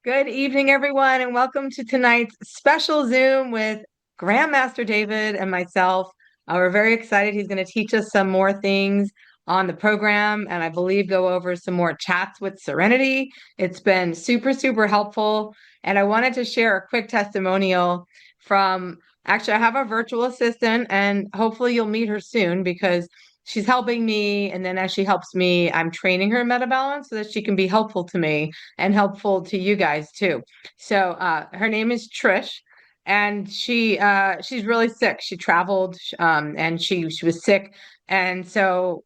Good evening, everyone, and welcome to tonight's special Zoom with Grandmaster David and myself. We're very excited. He's going to teach us some more things on the program, and I believe go over some more chats with Serenity. It's been super, super helpful. And I wanted to share a quick testimonial from actually, I have a virtual assistant, and hopefully you'll meet her soon because she's helping me. And then as she helps me, I'm training her in meta balance so that she can be helpful to me and helpful to you guys too. So her name is Trish, and she's really sick. She traveled and she was sick, and so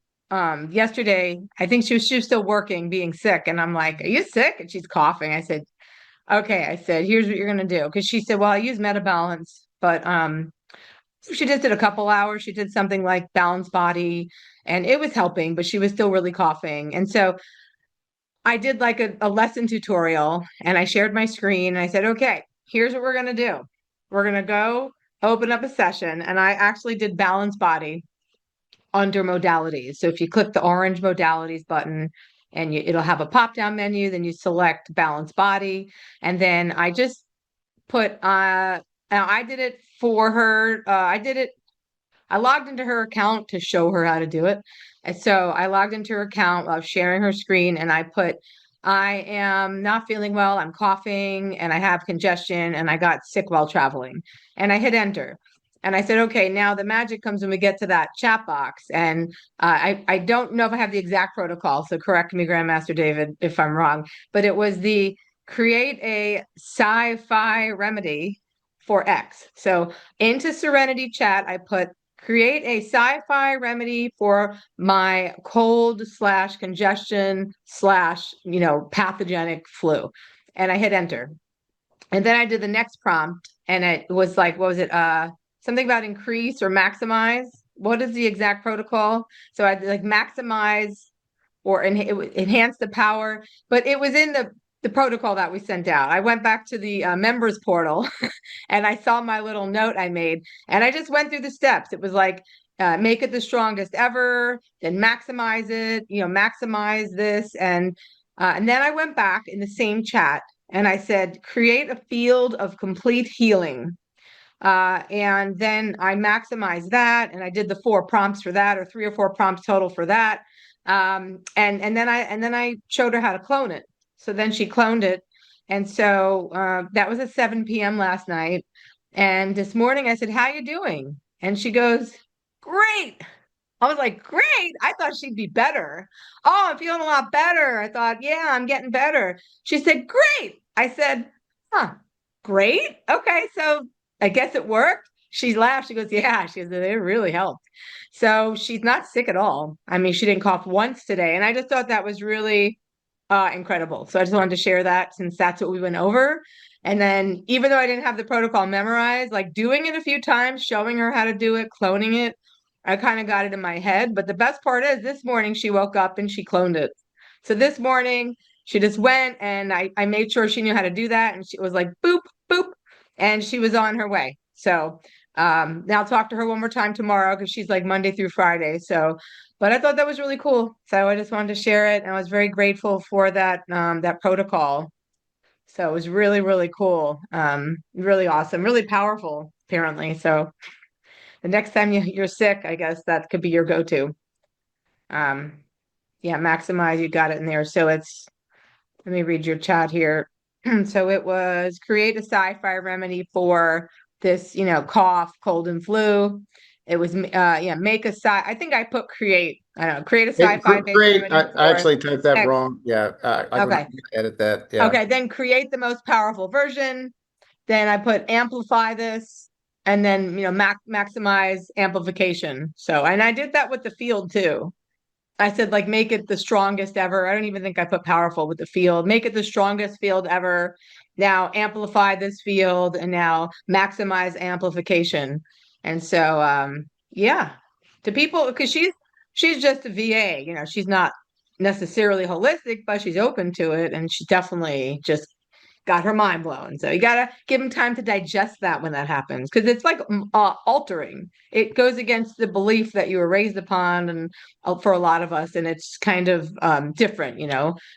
yesterday I think she was still working, being sick, and I'm like, "Are you sick?" And she's coughing. I said, "Okay." I said, "Here's what you're gonna do," because she said, "Well, I use MetaBalance, but she just did a couple hours. She did something like Balance Body, and it was helping, but she was still really coughing, and so." I did like a lesson tutorial and I shared my screen and I said, okay, here's what we're going to do. We're going to go open up a session. And I actually did balance body under modalities. So if you click the orange modalities button and it'll have a pop down menu, then you select balance body. And then I just put, now I did it for her. I logged into her account to show her how to do it. And so I logged into her account while sharing her screen and I put, I am not feeling well. I'm coughing and I have congestion and I got sick while traveling. And I hit enter. And I said, okay, now the magic comes when we get to that chat box. And I don't know if I have the exact protocol. So correct me, Grandmaster David, if I'm wrong. But it was the create a Sci-Fi Remedy for X. So into Serenity chat, I put create a sci-fi remedy for my cold slash congestion slash, pathogenic flu. And I hit enter. And then I did the next prompt and it was like, what was it? Something about increase or maximize. What is the exact protocol? So I did like maximize or enhance the power, but it was in the protocol that we sent out. I went back to the members portal and I saw my little note I made and I just went through the steps. It was like, make it the strongest ever, then maximize it, maximize this. And then I went back in the same chat and I said, create a field of complete healing. And then I maximized that and I did the 4 prompts for that, or 3 or 4 prompts total for that. And then I showed her how to clone it. So then she cloned it. And so that was at 7 p.m. last night. And this morning I said, how you doing? And she goes, great. I was like, great. I thought she'd be better. Oh, I'm feeling a lot better. I thought, yeah, I'm getting better. She said, great. I said, huh, great. Okay. So I guess it worked. She laughed. She goes, yeah, she goes, it really helped. So she's not sick at all. I mean, she didn't cough once today. And I just thought that was really incredible. So I just wanted to share that since that's what we went over. And then even though I didn't have the protocol memorized, like doing it a few times, showing her how to do it, cloning it, I kind of got it in my head. But the best part is this morning she woke up and she cloned it. So this morning she just went and I made sure she knew how to do that. And she was like, boop, boop. And she was on her way. So now I'll talk to her one more time tomorrow because she's like Monday through Friday. So, but I thought that was really cool. So I just wanted to share it. And I was very grateful for that protocol. So it was really, really cool. Really awesome, really powerful, apparently. So the next time you're sick, I guess that could be your go-to. Yeah, maximize, you got it in there. So let me read your chat here. So it was create a sci-fi remedy for this, cough, cold and flu. It was, make a I think I put create, I don't know, create a sci-fi based Great. remedy I for actually typed that X. wrong. Yeah, I'm going Okay. to edit that. Yeah. Okay. Then create the most powerful version. Then I put amplify this and then, maximize amplification. So, and I did that with the field too. I said, like, make it the strongest ever. I don't even think I put powerful with the field. Make it the strongest field ever. Now amplify this field and now maximize amplification. And so, yeah, to people, because she's just a VA, she's not necessarily holistic, but she's open to it. And she definitely just got her mind blown. So you got to give them time to digest that when that happens, because it's like altering. It goes against the belief that you were raised upon, and for a lot of us, and it's kind of different,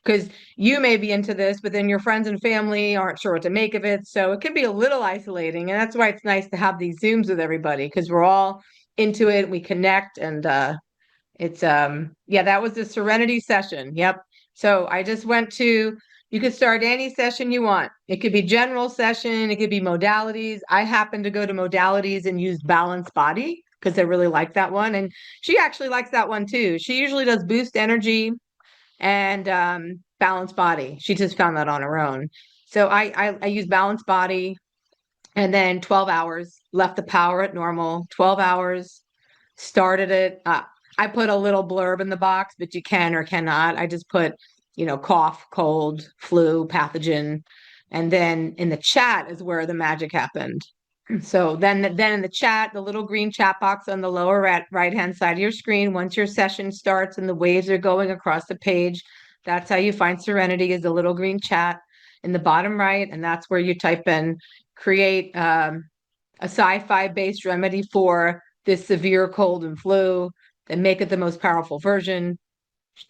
because you may be into this, but then your friends and family aren't sure what to make of it. So it can be a little isolating, and that's why it's nice to have these Zooms with everybody, because we're all into it, we connect, and it's yeah, that was the Serenity session. Yep. So I just went to, you could start any session you want. It could be general session, it could be modalities. I happen to go to modalities and use balanced body because I really like that one. And she actually likes that one too. She usually does boost energy and balanced body. She just found that on her own. So I use balanced body, and then 12 hours, left the power at normal, 12 hours, started it. I put a little blurb in the box, but you can or cannot. I just put, cough, cold, flu, pathogen. And then in the chat is where the magic happened. So then in the chat, the little green chat box on the lower right hand side of your screen, once your session starts and the waves are going across the page, that's how you find Serenity, is the little green chat in the bottom right. And that's where you type in create a sci-fi based remedy for this severe cold and flu, and make it the most powerful version.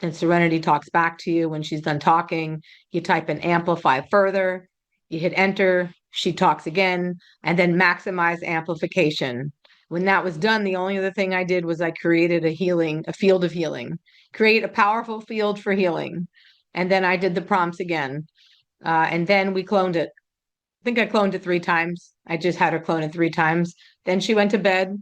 And Serenity talks back to you when she's done talking. You type in amplify further, you hit enter, she talks again, and then maximize amplification. When that was done, the only other thing I did was I created a field of healing, create a powerful field for healing. And then I did the prompts again. And then we cloned it. I think I cloned it 3 times. I just had her clone it 3 times. Then she went to bed.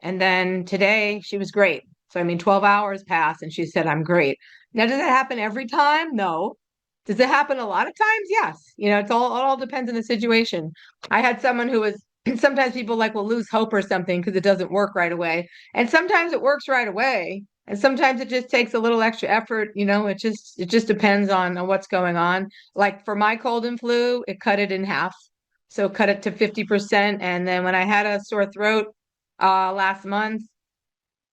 And then today she was great. So, I mean, 12 hours passed and she said, I'm great. Now, does it happen every time? No. Does it happen a lot of times? Yes. It all depends on the situation. I had someone who was, sometimes people will lose hope or something because it doesn't work right away. And sometimes it works right away. And sometimes it just takes a little extra effort. It just depends on what's going on. Like for my cold and flu, it cut it in half. So cut it to 50%. And then when I had a sore throat last month,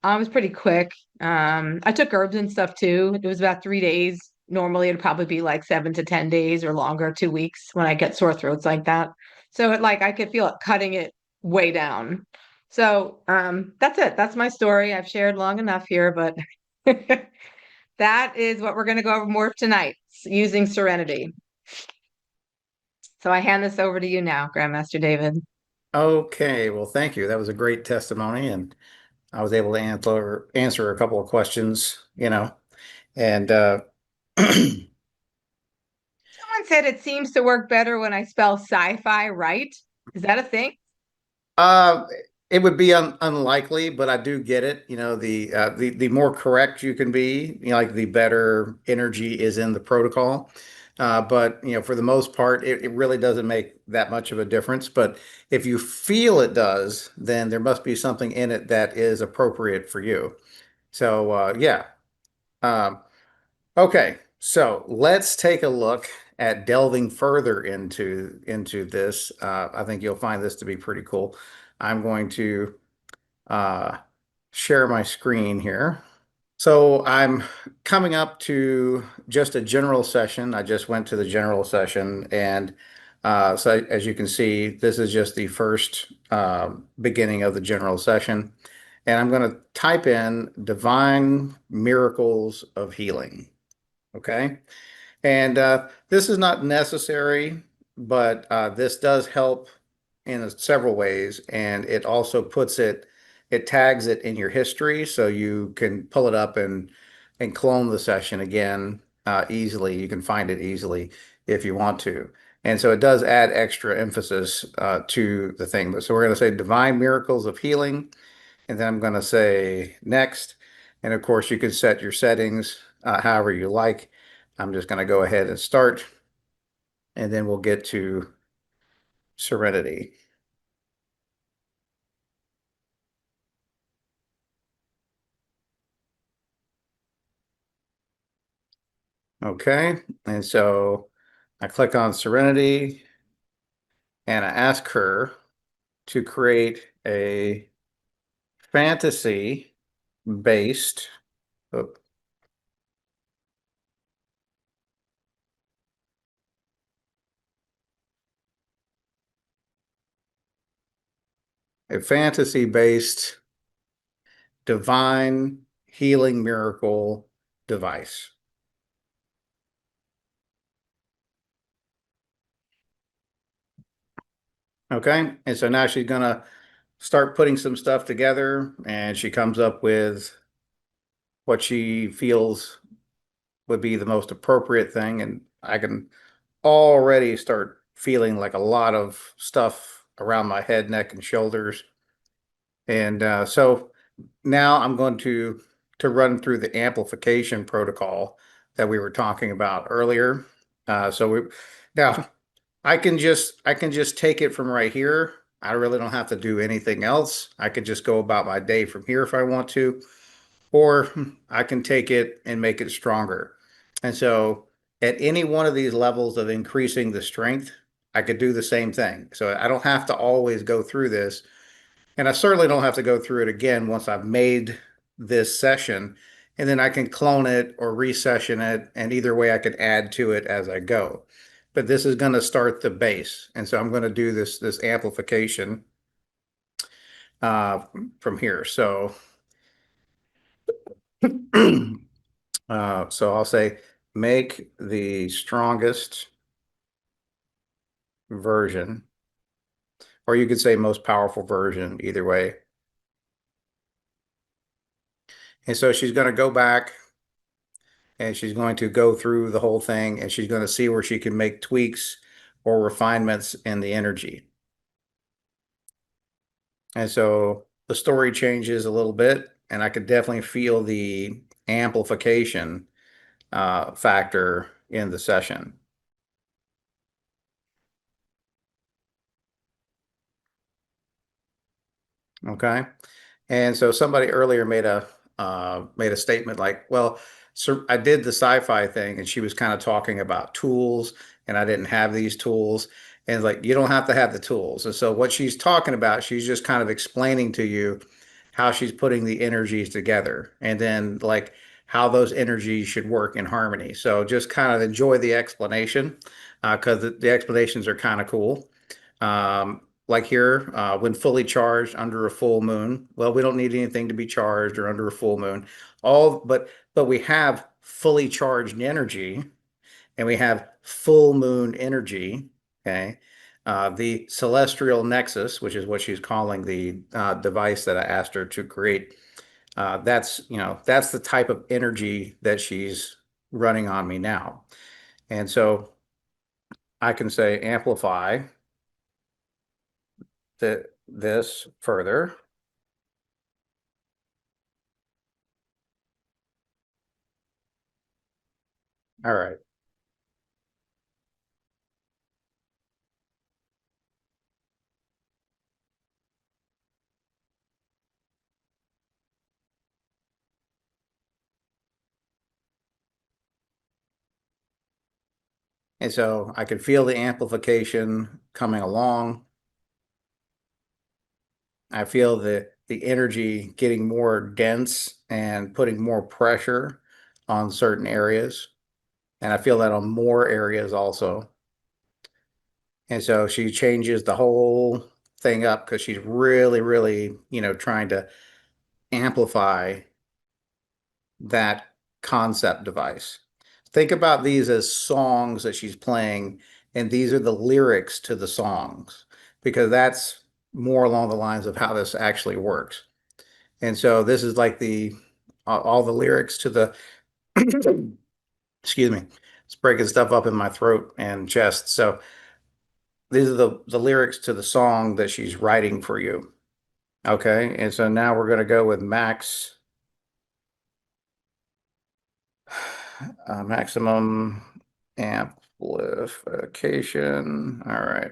I was pretty quick. I took herbs and stuff too. It was about 3 days. Normally it'd probably be like 7 to 10 days or longer, 2 weeks when I get sore throats like that. So I could feel it cutting it way down. So that's it. That's my story. I've shared long enough here, but that is what we're going to go over more tonight, using Serenity. So I hand this over to you now, Grandmaster David. Okay, well, thank you. That was a great testimony, and I was able to answer a couple of questions, and Someone said it seems to work better when I spell sci-fi right. Is that a thing? uh, it would be unlikely, but I do get it. The more correct you can be, like the better energy is in the protocol. But for the most part, it really doesn't make that much of a difference. But if you feel it does, then there must be something in it that is appropriate for you. So yeah. Um, Okay, so let's take a look at delving further into this. I think you'll find this to be pretty cool. I'm going to uh, share my screen here. So I'm coming up to just a general session. I just went to the general session, and so as you can see, this is just the first beginning of the general session. And I'm going to type in divine miracles of healing. Okay. And this is not necessary, but this does help in several ways. And it also it tags it in your history so you can pull it up and clone the session again easily. You can find it easily if you want to. And so it does add extra emphasis to the thing. So we're going to say divine miracles of healing. And then I'm going to say next. And of course, you can set your settings however you like. I'm just going to go ahead and start, and then we'll get to Serenity. Okay, and so I click on Serenity, and I ask her to create a fantasy based, oh, a fantasy-based divine healing miracle device. Okay. And so now she's going to start putting some stuff together and she comes up with what she feels would be the most appropriate thing. And I can already start feeling like a lot of stuff around my head, neck, and shoulders. And so now I'm going to run through the amplification protocol that we were talking about earlier. So we now I can just take it from right here. I really don't have to do anything else. I could just go about my day from here if I want to, or I can take it and make it stronger. And so at any one of these levels of increasing the strength, I could do the same thing. So I don't have to always go through this. And I certainly don't have to go through it again once I've made this session. And then I can clone it or resession it. And either way, I can add to it as I go. But this is going to start the base. And so I'm going to do this amplification uh, from here. So, so I'll say make the strongest version, or you could say most powerful version, either way. And so she's going to go back and she's going to go through the whole thing and she's going to see where she can make tweaks or refinements in the energy. And so the story changes a little bit, and I could definitely feel the amplification factor in the session. Okay. And so somebody earlier made a statement like, well, so I did the sci-fi thing and she was kind of talking about tools and I didn't have these tools. And it's like, you don't have to have the tools. And so what she's talking about, she's just kind of explaining to you how she's putting the energies together and then like how those energies should work in harmony. So just kind of enjoy the explanation because the explanations are kind of cool. Like here, when fully charged under a full moon, well, we don't need anything to be charged or under a full moon. But we have fully charged energy and we have full moon energy. Okay. The celestial nexus, which is what she's calling the device that I asked her to create. That's the type of energy that she's running on me now. And so I can say amplify this further. All right. And so I can feel the amplification coming along. I feel the energy getting more dense and putting more pressure on certain areas. And I feel that on more areas also. And so she changes the whole thing up because she's really, really, trying to amplify that concept device. Think about these as songs that she's playing, and these are the lyrics to the songs, because that's more along the lines of how this actually works. And so this is like the all the lyrics to the excuse me, it's breaking stuff up in my throat and chest. So these are the lyrics to the song that she's writing for you. Okay, and so now we're going to go with maximum amplification. All right.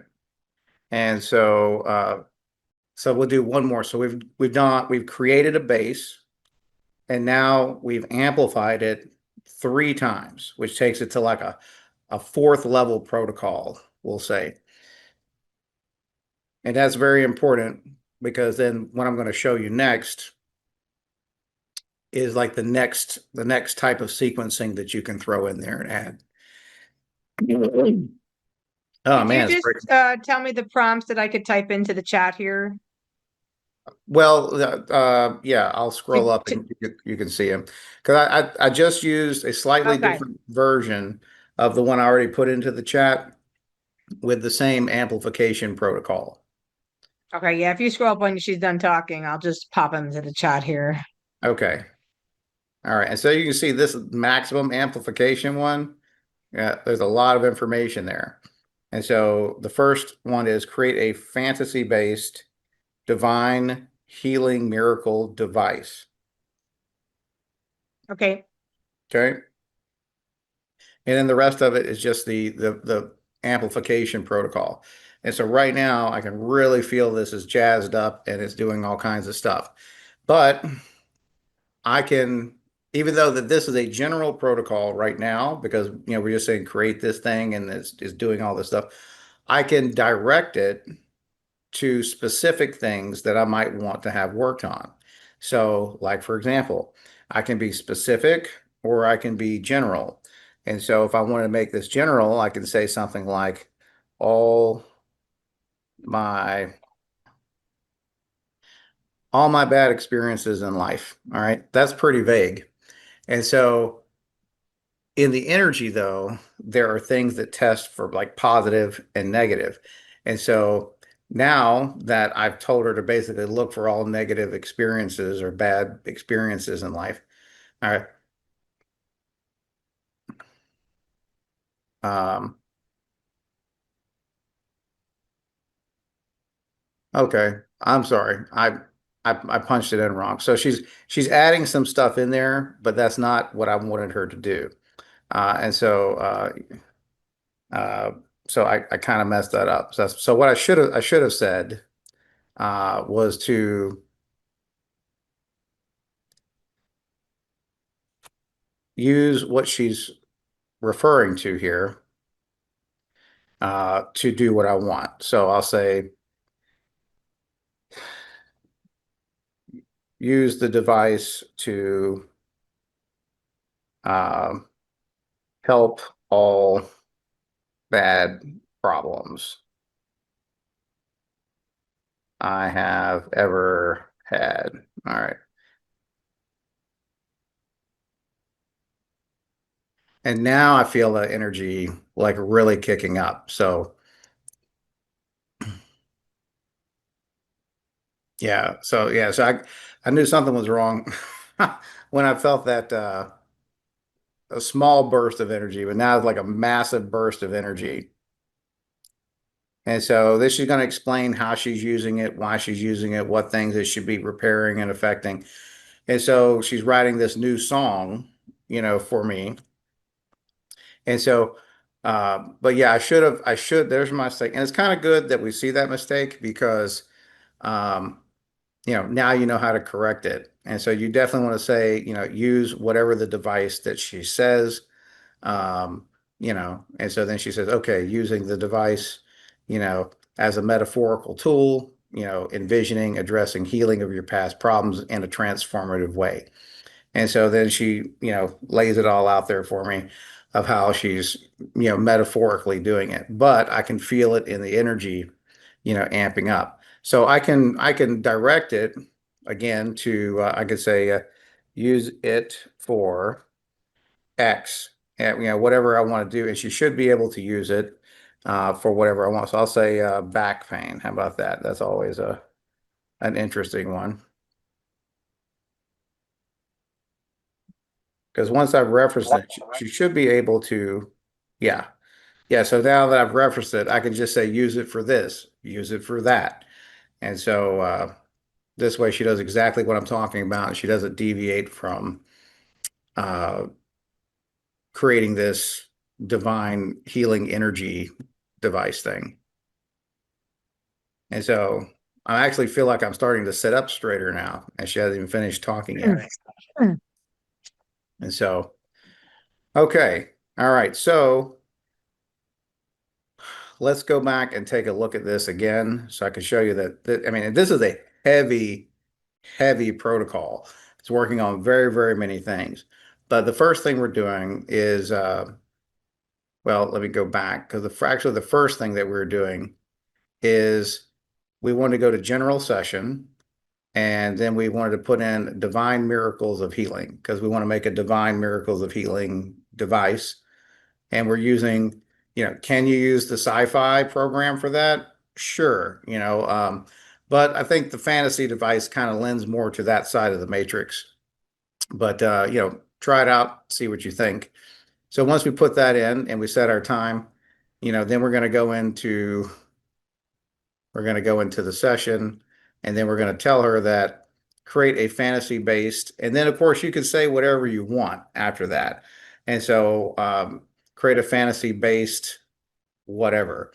And so we'll do one more. So we've created a base and now we've amplified it 3 times, which takes it to like a fourth level protocol, we'll say. And that's very important because then what I'm going to show you next is like the next type of sequencing that you can throw in there and add. Oh Could you man, it's just breaking. tell me the prompts that I could type into the chat here? Well, yeah, I'll scroll To, up to, and you can see them because I just used a slightly okay. different version of the one I already put into the chat with the same amplification protocol. Okay. Yeah. If you scroll up when she's done talking, I'll just pop them into the chat here. Okay. All right. And so you can see this maximum amplification one. Yeah, there's a lot of information there. And so the first one is create a fantasy-based divine healing miracle device. Okay. Okay. And then the rest of it is just the amplification protocol. And so right now I can really feel this is jazzed up and it's doing all kinds of stuff. But I can, even though that this is a general protocol right now, because we're just saying create this thing and it's doing all this stuff, I can direct it to specific things that I might want to have worked on. So, like for example, I can be specific or I can be general. And so if I want to make this general, I can say something like all my all my bad experiences in life. All right. That's pretty vague. And so in the energy, though, there are things that test for like positive and negative. And so now that I've told her to basically look for all negative experiences or bad experiences in life, all right, um, okay, I'm sorry, I punched it in wrong. So she's adding some stuff in there, but that's not what I wanted her to do. And uh, so I kind of messed that up. So what I should have said was to use what she's referring to here to do what I want. So I'll say use the device to um, help all bad problems I have ever had. All right. And now I feel the energy like really kicking up. So I knew something was wrong when I felt that a small burst of energy, but now it's like a massive burst of energy. And so this is going to explain how she's using it, why she's using it, what things it should be repairing and affecting. And so she's writing this new song, for me. And so, but yeah, there's my mistake. And it's kind of good that we see that mistake because, um, now you know how to correct it. And so you definitely want to say, use whatever the device that she says. Um, and so then she says, okay, using the device, as a metaphorical tool, envisioning, addressing healing of your past problems in a transformative way. And so then she, lays it all out there for me of how she's, metaphorically doing it. But I can feel it in the energy, amping up. So I can direct it again to I could say use it for X, and whatever I want to do, and she should be able to use it for whatever I want. So I'll say back pain. How about that? That's always a an interesting one because once I've referenced it, she should be able to, yeah, yeah. So now that I've referenced it, I can just say use it for this, use it for that, and so this way she does exactly what I'm talking about. And she doesn't deviate from uh, creating this divine healing energy device thing. And so I actually feel like I'm starting to sit up straighter now, and she hasn't even finished talking yet. And so, okay. All right. So let's go back and take a look at this again so I can show you I mean, this is a heavy, heavy protocol. It's working on very, very many things. But the first thing we're doing is, well, let me go back because actually the first thing that we're doing is we want to go to general session And then we wanted to put in divine miracles of healing because we want to make a divine miracles of healing device. And we're using, can you use the sci-fi program for that? Sure, but I think the fantasy device kind of lends more to that side of the matrix. But try it out, see what you think. So once we put that in and we set our time, then we're going to go into the session, and then we're going to tell her that create a fantasy based, and then of course you can say whatever you want after that. And so create a fantasy based whatever.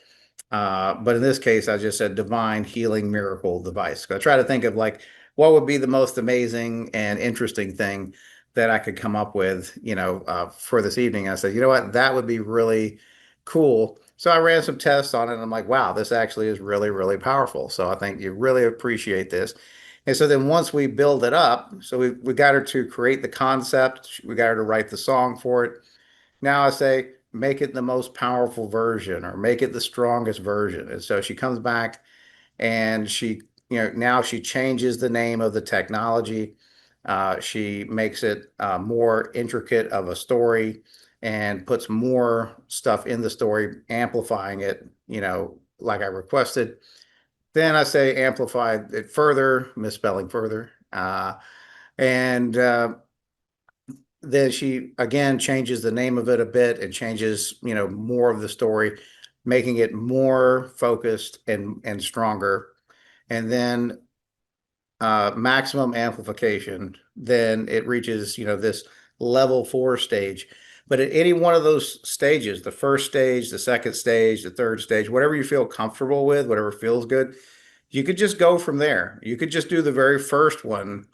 But in this case, I just said divine healing miracle device. I try to think of like what would be the most amazing and interesting thing that I could come up with, for this evening. I said, you know what, that would be really cool. So I ran some tests on it, and I'm like, wow, this actually is really, really powerful. So I think you really appreciate this. And so then once we build it up, so we got her to create the concept, we got her to write the song for it. Now I say, make it the most powerful version or make it the strongest version. And so she comes back and now she changes the name of the technology. She makes it more intricate of a story and puts more stuff in the story, amplifying it, like I requested. Then I say amplify it further, misspelling further. And then she again changes the name of it a bit and changes, more of the story, making it more focused and stronger. And then maximum amplification, then it reaches, this level 4 stage. But at any one of those stages, the first stage, the second stage, the third stage, whatever you feel comfortable with, whatever feels good, you could just go from there. You could just do the very first one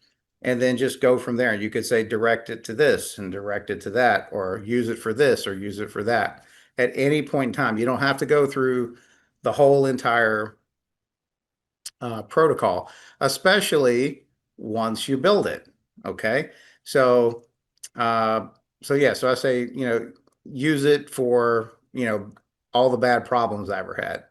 and then just go from there. You could say direct it to this and direct it to that, or use it for this or use it for that at any point in time. You don't have to go through the whole entire protocol, especially once you build it. Okay. So, uh, so I say, use it for, all the bad problems I ever had.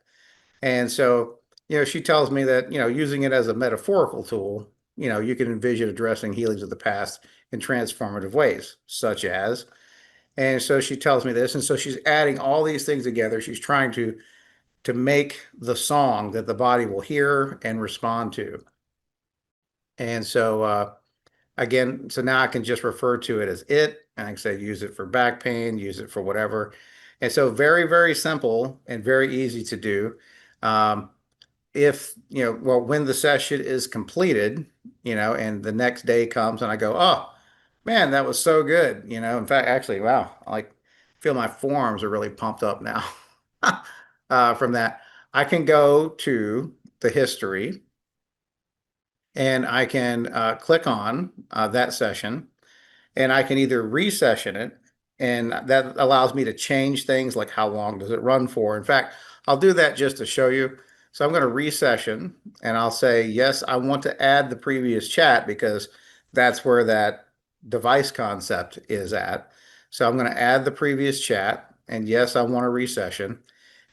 And so, she tells me that, using it as a metaphorical tool, you can envision addressing healings of the past in transformative ways, such as, and so she tells me this. And so she's adding all these things together. She's trying to make the song that the body will hear and respond to. And so, again, so now I can just refer to it as it, and I can say use it for back pain, use it for whatever. And so very, very simple and very easy to do. Um, if well, when the session is completed, and the next day comes and I go, oh man, that was so good. In fact, actually, wow, I like feel my forearms are really pumped up now from that. I can go to the history and I can click on that session, and I can either resession it, and that allows me to change things like how long does it run for. In fact, I'll do that just to show you. So I'm going to resession, and I'll say, yes, I want to add the previous chat because that's where that device concept is at. So I'm going to add the previous chat, and yes, I want to resession.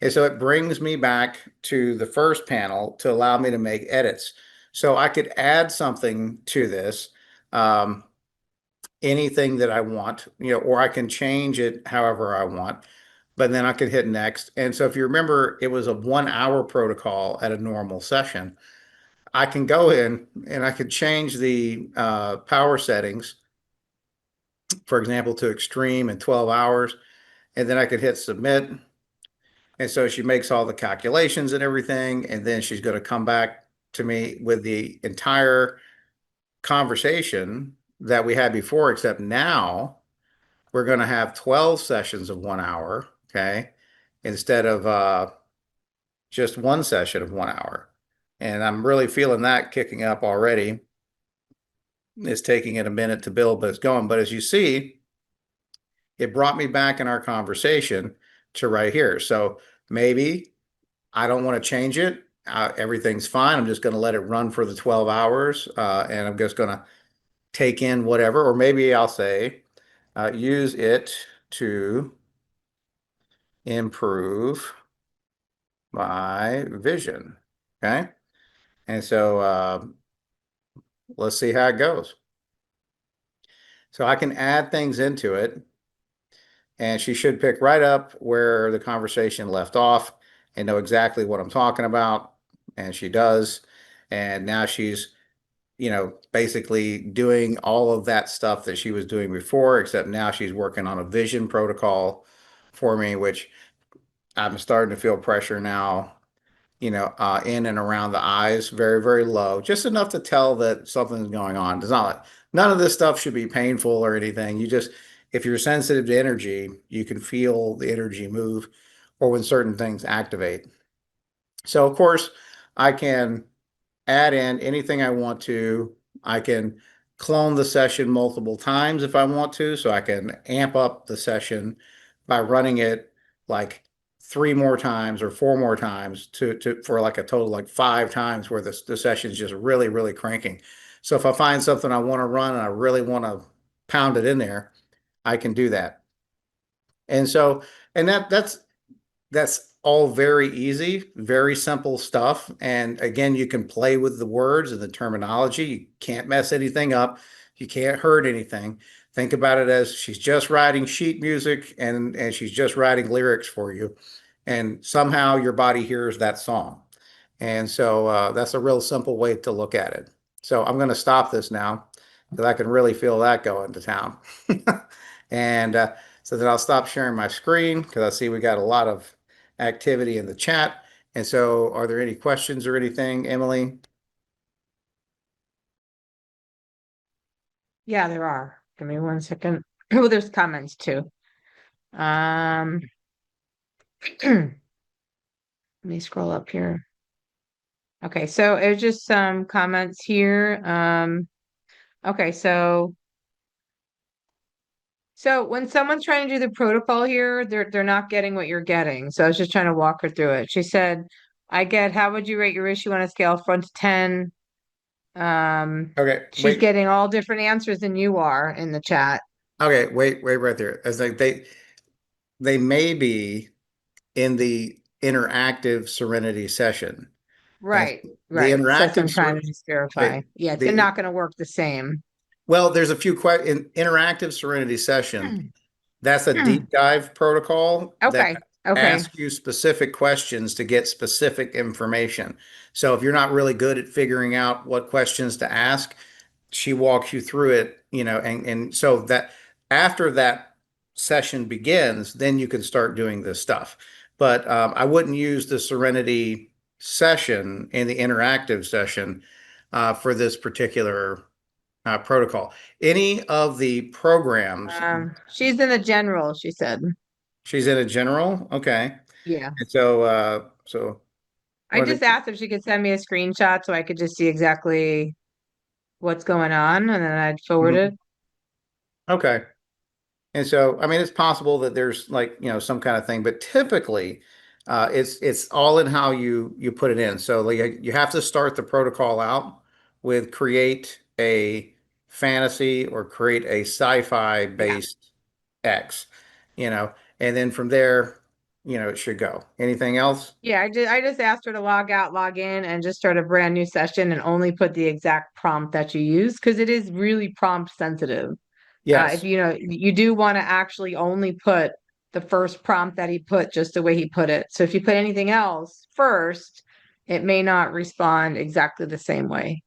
And so it brings me back to the first panel to allow me to make edits. So I could add something to this. Anything that I want, or I can change it however I want, but then I can hit next. And so if you remember, it was a 1 hour protocol at a normal session. I can go in and I could change the power settings, for example, to extreme in 12 hours, and then I could hit submit. And so she makes all the calculations and everything, and then she's going to come back to me with the entire conversation that we had before, except now we're going to have 12 sessions of 1 hour, okay, instead of just one session of 1 hour. And I'm really feeling that kicking up already. It's taking it a minute to build, but it's going. But as you see, it brought me back in our conversation to right here. So maybe I don't want to change it. Everything's fine. I'm just going to let it run for the 12 hours, and I'm just going to take in whatever. Or maybe I'll say, use it to improve my vision. Okay. And so let's see how it goes. So I can add things into it, and she should pick right up where the conversation left off and know exactly what I'm talking about. And she does. And now she's, basically doing all of that stuff that she was doing before, except now she's working on a vision protocol for me, which I'm starting to feel pressure now, in and around the eyes, very, very low, just enough to tell that something's going on. It's not like none of this stuff should be painful or anything. You just, if you're sensitive to energy, you can feel the energy move or when certain things activate. So, of course, I can add in anything I want to. I can clone the session multiple times if I want to, so I can amp up the session by running it like three more times or four more times to for like a total like five times where the session is just really, really cranking. So if I find something I want to run and I really want to pound it in there, I can do that. And so, and that's all very easy, very simple stuff. And again, you can play with the words and the terminology. You can't mess anything up. You can't hurt anything. Think about it as she's just writing sheet music and she's just writing lyrics for you. And somehow your body hears that song. And so that's a real simple way to look at it. So I'm going to stop this now because I can really feel that going to town. And so then I'll stop sharing my screen because I see we got a lot of activity in the chat. And so are there any questions or anything, Emily? Yeah, there are. Give me one second. Oh, there's comments too. Um, let me scroll up here. Okay, so it's just some comments here. Okay, so when someone's trying to do the protocol here, they're not getting what you're getting. So I was just trying to walk her through it. She said, I get, how would you rate your issue on a scale of 1 to 10? Okay, She's wait. getting all different answers than you are in the chat. Okay, wait right there. It's like they may be in the interactive Serenity session. And Right, the right. So that's what interactive I'm trying to just verify. okay, Yeah, it's the not going to work the same. well, there's a few in interactive Serenity session. That's a deep dive protocol that Okay, okay. asks you specific questions to get specific information. So if you're not really good at figuring out what questions to ask, she walks you through it, and so that after that session begins, then you can start doing this stuff. But I wouldn't use the Serenity session in the interactive session for this particular protocol. Any of the programs, She's in the general, she said. she's in a general, okay. Yeah. And so I what? just asked if she could send me a screenshot so I could just see exactly what's going on and then I'd forward Mhm. it. Okay. And so, I mean, it's possible that there's like, some kind of thing, but typically, it's all in how you put it in. So like you have to start the protocol out with create a fantasy or create a sci-fi Yeah. based X, you know, and then from there, it should go. Anything else? Yeah, I just asked her to log out, log in, and just start a brand new session and only put the exact prompt that you use because it is really prompt sensitive. If Yes, you do want to actually only put the first prompt that he put just the way he put it. So if you put anything else first, it may not respond exactly the same way.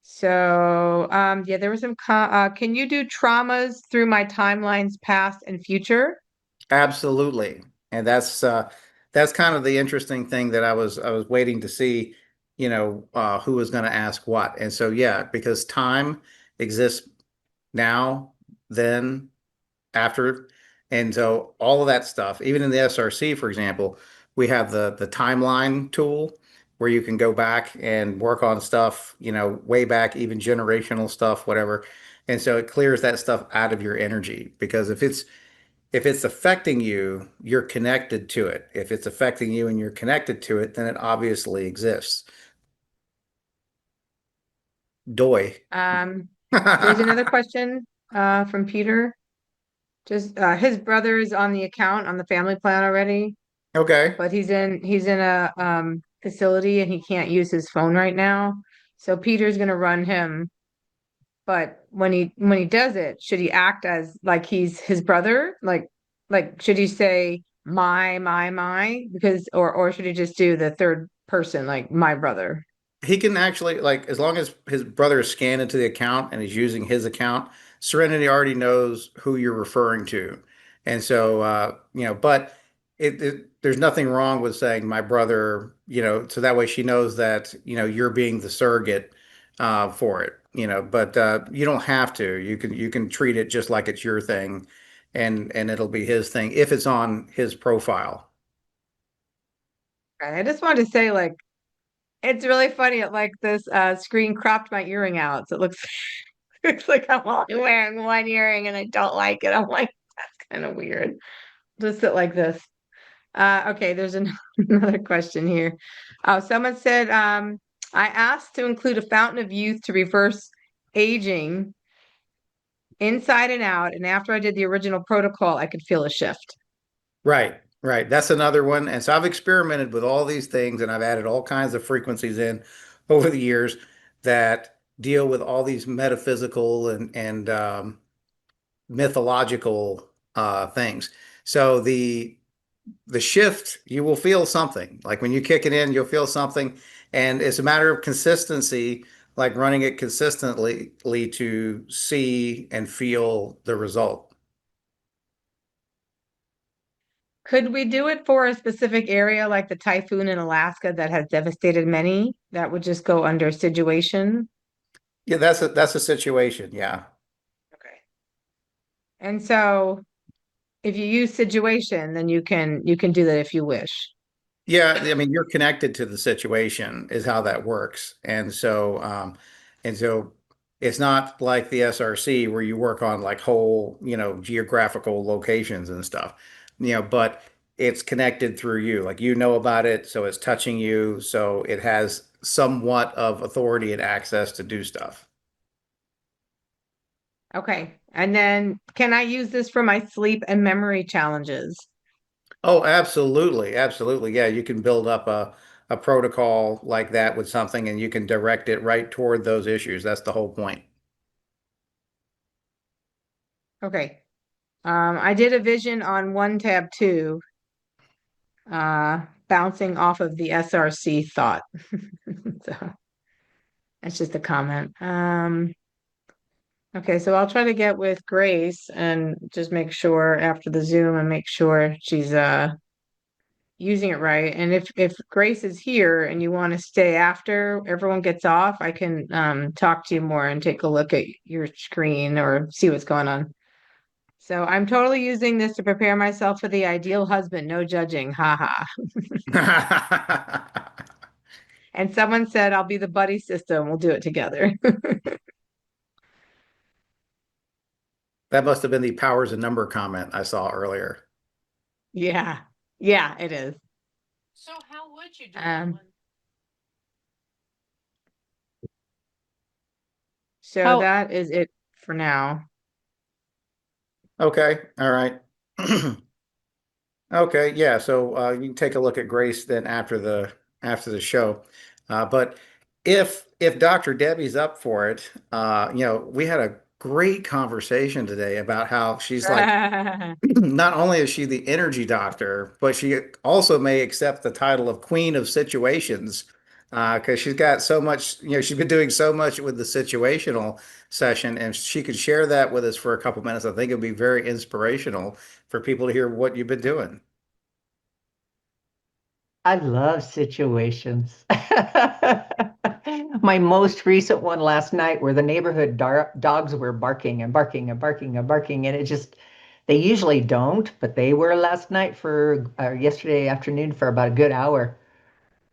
So yeah, there was some can you do traumas through my timelines past and future? absolutely. And that's kind of the interesting thing that I was waiting to see, who was going to ask what. And so yeah, because time exists now, then, after, and so all of that stuff, even in the SRC, for example, we have the timeline tool where you can go back and work on stuff, way back, even generational stuff, whatever. And so it clears that stuff out of your energy because if it's affecting you, you're connected to it. If it's affecting you and you're connected to it, then it obviously exists. Doi. Um, there's another question from Peter. Just his brother is on the account on the family plan already, Okay. but he's in a facility and he can't use his phone right now. So Peter's gonna run him. But when he does it, should he act as like he's his brother? Like should he say my because or should he just do the third person like my brother? He can actually, like, as long as his brother is scanned into the account and he's using his account, Serenity already knows who you're referring to. And so, but there's nothing wrong with saying my brother, so that way she knows that, you're being the surrogate for it, but you don't have to. You can treat it just like it's your thing, and it'll be his thing if it's on his profile. I just wanted to say like it's really funny. Like this screen cropped my earring out, so it looks looks like I'm only wearing one earring and I don't like it. I'm like, that's kind of weird. Just sit like this. Okay, there's another question here. Someone said, I asked to include a fountain of youth to reverse aging inside and out, and after I did the original protocol, I could feel a shift. Right, right. That's another one. And so I've experimented with all these things and I've added all kinds of frequencies in over the years that deal with all these metaphysical and mythological things. So the shift, you will feel something. Like when you kick it in, you'll feel something. And it's a matter of consistency, like running it consistently to see and feel the result. Could we do it for a specific area like the typhoon in Alaska that has devastated many? That would just go under situation. Yeah, that's a situation. Yeah. Okay. And so if you use situation, then you can do that if you wish. Yeah, I mean, you're connected to the situation is how that works. And so it's not like the SRC where you work on like whole, geographical locations and stuff, but it's connected through you. Like you know about it, so it's touching you, so it has somewhat of authority and access to do stuff. Okay. And then can I use this for my sleep and memory challenges? Oh, absolutely. Absolutely. Yeah, you can build up a protocol like that with something and you can direct it right toward those issues. That's the whole point. Okay. I did a vision on one tab two, bouncing off of the SRC thought. So that's just a comment. Okay, so I'll try to get with Grace and just make sure after the Zoom and make sure she's using it right. And if Grace is here and you want to stay after everyone gets off, I can talk to you more and take a look at your screen or see what's going on. So I'm totally using this to prepare myself for the ideal husband, no judging. Haha. And someone said I'll be the buddy system. We'll do it together. That must have been the powers of number comment I saw earlier. Yeah. Yeah, it is. So how would you do that Um, one? so How that is it for now. Okay. All right. Okay. Yeah. So you can take a look at Grace then after the show. But if Dr. Debbie's up for it, we had a great conversation today about how she's like not only is she the energy doctor, but she also may accept the title of Queen of Situations because she's got so much, she's been doing so much with the situational session, and she could share that with us for a couple minutes. I think it'd be very inspirational for people to hear what you've been doing. I love situations. My most recent one last night where the neighborhood dogs were barking and barking and barking and barking, and they usually don't, but they were last night for yesterday afternoon for about a good hour.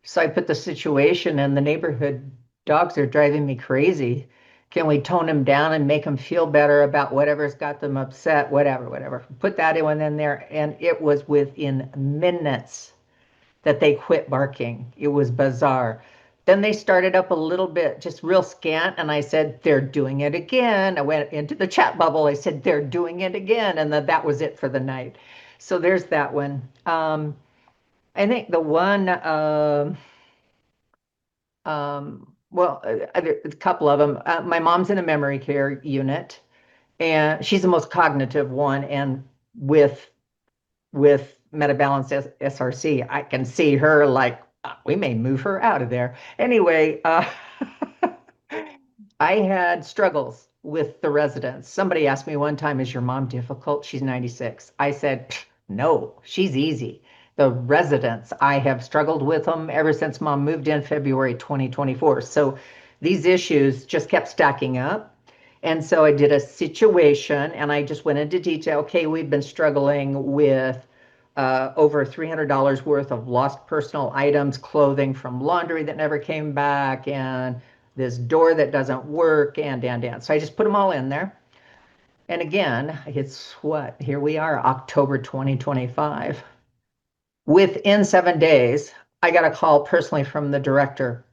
So I put the situation, and the neighborhood dogs are driving me crazy. Can we tone them down and make them feel better about whatever's got them upset? Whatever, whatever. Put that one in there, and it was within minutes that they quit barking. It was bizarre. Then they started up a little bit, just real scant, and I said, they're doing it again. I went into the chat bubble. I said, they're doing it again, and that was it for the night. So there's that one. I think the one Well, a couple of them. My mom's in a memory care unit, and she's the most cognitive one. And with Metabalance SRC, I can see her like we may move her out of there. Anyway, I had struggles with the residents. Somebody asked me one time, "Is your mom difficult?" She's 96. I said, "No, she's easy." The residents, I have struggled with them ever since mom moved in February 2024. So these issues just kept stacking up. And so I did a situation and I just went into detail. Okay, we've been struggling with over $300 worth of lost personal items, clothing from laundry that never came back, and this door that doesn't work, and. So I just put them all in there. And again, it's what? Here we are, October 2025. Within 7 days, I got a call personally from the director.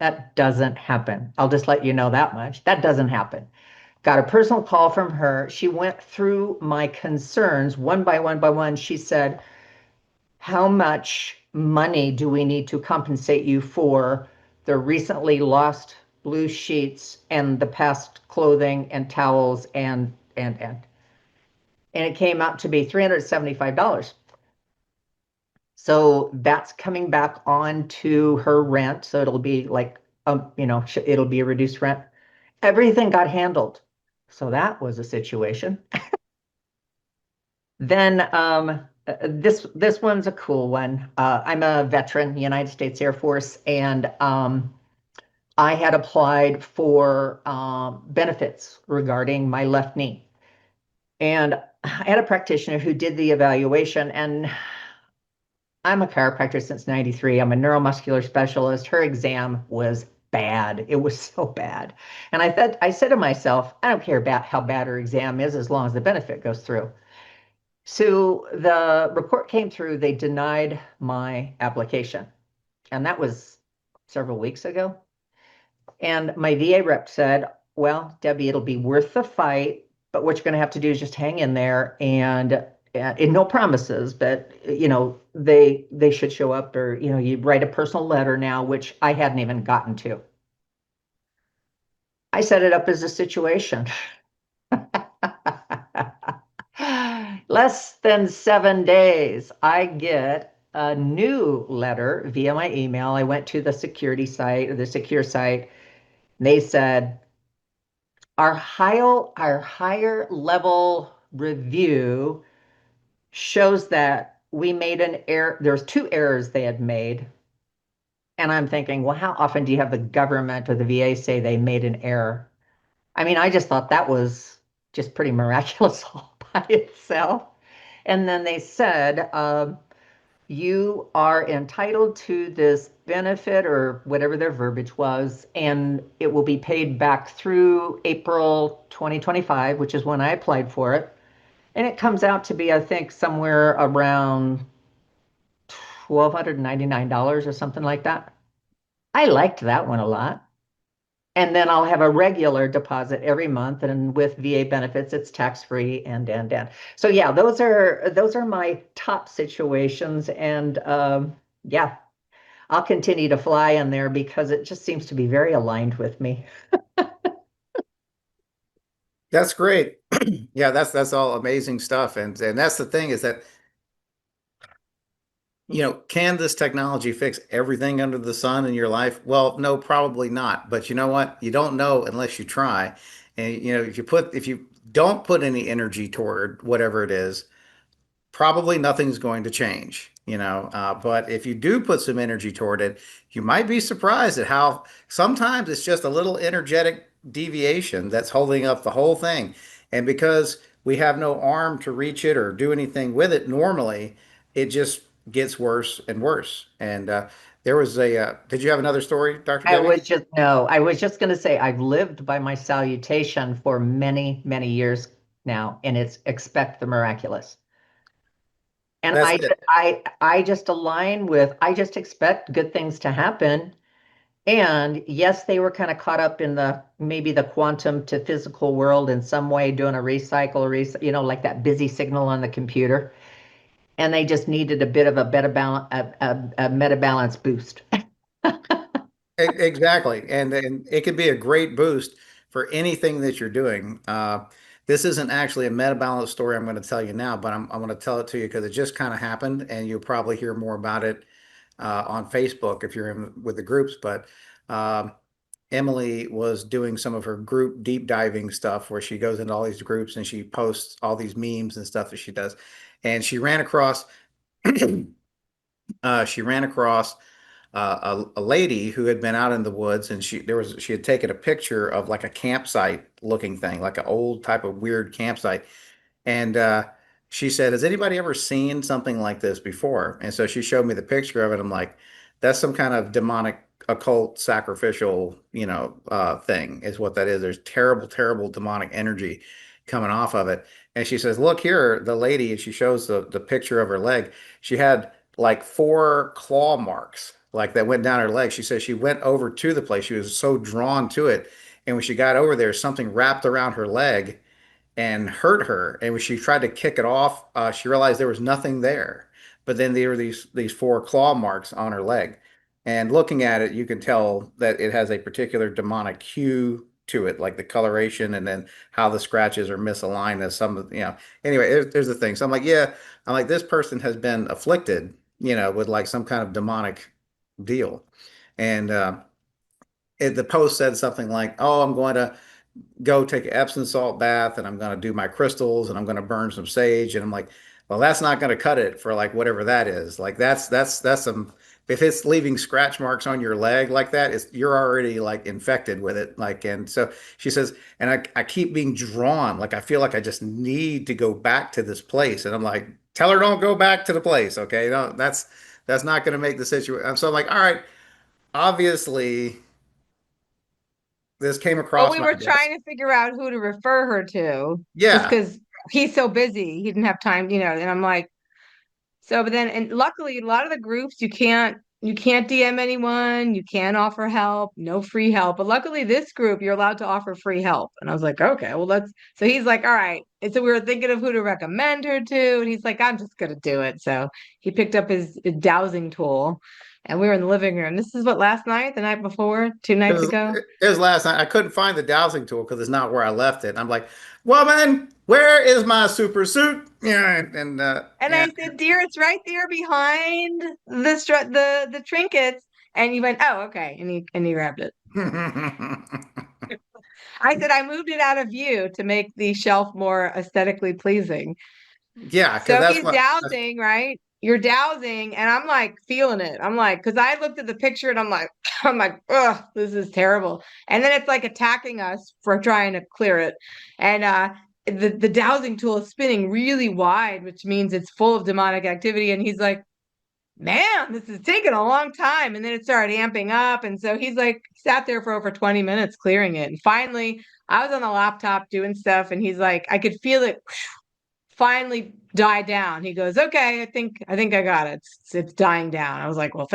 That doesn't happen. I'll just let you know that much. That doesn't happen. Got a personal call from her. She went through my concerns one by one by one. She said, how much money do we need to compensate you for the recently lost blue sheets and the past clothing and towels and it came out to be $375. So that's coming back on to her rent. So it'll be like, it'll be a reduced rent. Everything got handled. So that was a situation. Then this one's a cool one. I'm a veteran, United States Air Force, and I had applied for benefits regarding my left knee. And I had a practitioner who did the evaluation, and I'm a chiropractor since 93. I'm a neuromuscular specialist. Her exam was bad. It was so bad. And I said to myself, I don't care about how bad her exam is as long as the benefit goes through. So the report came through, they denied my application. And that was several weeks ago. And my VA rep said, well, Debbie, it'll be worth the fight, but what you're going to have to do is just hang in there and no promises, but they should show up, or you write a personal letter now, which I hadn't even gotten to. I set it up as a situation. Less than 7 days, I get a new letter via my email. I went to the security site, or the secure site. And they said, our higher level review shows that we made an error. There's 2 errors they had made. And I'm thinking, well, how often do you have the government or the VA say they made an error? I mean, I just thought that was just pretty miraculous all by itself. And then they said, you are entitled to this benefit, or whatever their verbiage was, and it will be paid back through April 2025, which is when I applied for it. And it comes out to be, I think, somewhere around $1,299 or something like that. I liked that one a lot. And then I'll have a regular deposit every month, and with VA benefits, it's tax-free and. So yeah, those are my top situations, and yeah, I'll continue to fly in there because it just seems to be very aligned with me. That's great. Yeah, that's all amazing stuff. And that's the thing, is that, can this technology fix everything under the sun in your life? Well, no, probably not. But you know what? You don't know unless you try. And if you don't put any energy toward whatever it is, probably nothing's going to change, but if you do put some energy toward it, you might be surprised at how sometimes it's just a little energetic deviation that's holding up the whole thing. And because we have no arm to reach it or do anything with it normally, it just gets worse and worse. And there was did you have another story, Dr. Debbie? I was just going to say, I've lived by my salutation for many, many years now, and it's expect the miraculous. And That's it. I just align with, I just expect good things to happen. And yes, they were kind of caught up in maybe the quantum to physical world in some way, doing a like that busy signal on the computer. And they just needed a bit of a meta balance boost. Exactly. And it could be a great boost for anything that you're doing. This isn't actually a meta balance story I'm going to tell you now, but I'm going to tell it to you because it just kind of happened, and you'll probably hear more about it on Facebook if you're in with the groups. But um, Emily was doing some of her group deep diving stuff where she goes into all these groups and she posts all these memes and stuff that she does. And she ran across a lady who had been out in the woods, and she had taken a picture of like a campsite looking thing, like an old type of weird campsite. And she said, "Has anybody ever seen something like this before?" And so she showed me the picture of it. I'm like, "That's some kind of demonic, occult, sacrificial, thing, is what that is. There's terrible, terrible demonic energy coming off of it." And she says, "Look here, the lady," and she shows the picture of her leg. She had like four claw marks, like that went down her leg. She says she went over to the place. She was so drawn to it. And when she got over there, something wrapped around her leg and hurt her. And when she tried to kick it off, she realized there was nothing there. But then there were these four claw marks on her leg. And looking at it, you can tell that it has a particular demonic hue to it, like the coloration and then how the scratches are misaligned as some of, anyway, there's the thing. So I'm like, yeah, I'm like, this person has been afflicted, with like some kind of demonic deal. And the post said something like, "Oh, I'm going to go take an Epsom salt bath and I'm going to do my crystals and I'm going to burn some sage." And I'm like, well, that's not going to cut it for like whatever that is. Like that's some, if it's leaving scratch marks on your leg like that, you're already like infected with it. Like, and so she says, and I keep being drawn. Like, I feel like I just need to go back to this place. And I'm like, tell her don't go back to the place. Okay. No, that's not going to make the situation. So I'm like, all right, obviously this came Well, across we my were desk. trying to figure out who to refer her to, just Yeah. because he's so busy, he didn't have time, and I'm like, so, but then, and luckily, a lot of the groups you can't DM anyone, you can't offer help, no free help. But luckily, this group you're allowed to offer free help. And I was like, okay, well, let's. So he's like, all right. And so we were thinking of who to recommend her to, and he's like, I'm just gonna do it. So he picked up his dowsing tool, and we were in the living room. This is what, last night, the night before, two It nights was, ago. it was last night. I couldn't find the dowsing tool because it's not where I left it. And I'm like, "Woman, where is my super suit?" Yeah, and And yeah. I said, dear, it's right there behind the trinkets. And he went, oh, okay. And he grabbed it. I said, I moved it out of view to make the shelf more aesthetically pleasing. Yeah, because So that's he's what. dowsing, right? You're dowsing, and I'm like feeling it. I'm like, because I looked at the picture and I'm like, I'm like, ugh, this is terrible. And then it's like attacking us for trying to clear it. And the dowsing tool is spinning really wide, which means it's full of demonic activity. And he's like, man, this is taking a long time. And then it started amping up. And so he's like, sat there for over 20 minutes clearing it. And finally, I was on the laptop doing stuff, and he's like, I could feel it finally die down. He goes, okay, I think I got it. It's dying down. I was like, well,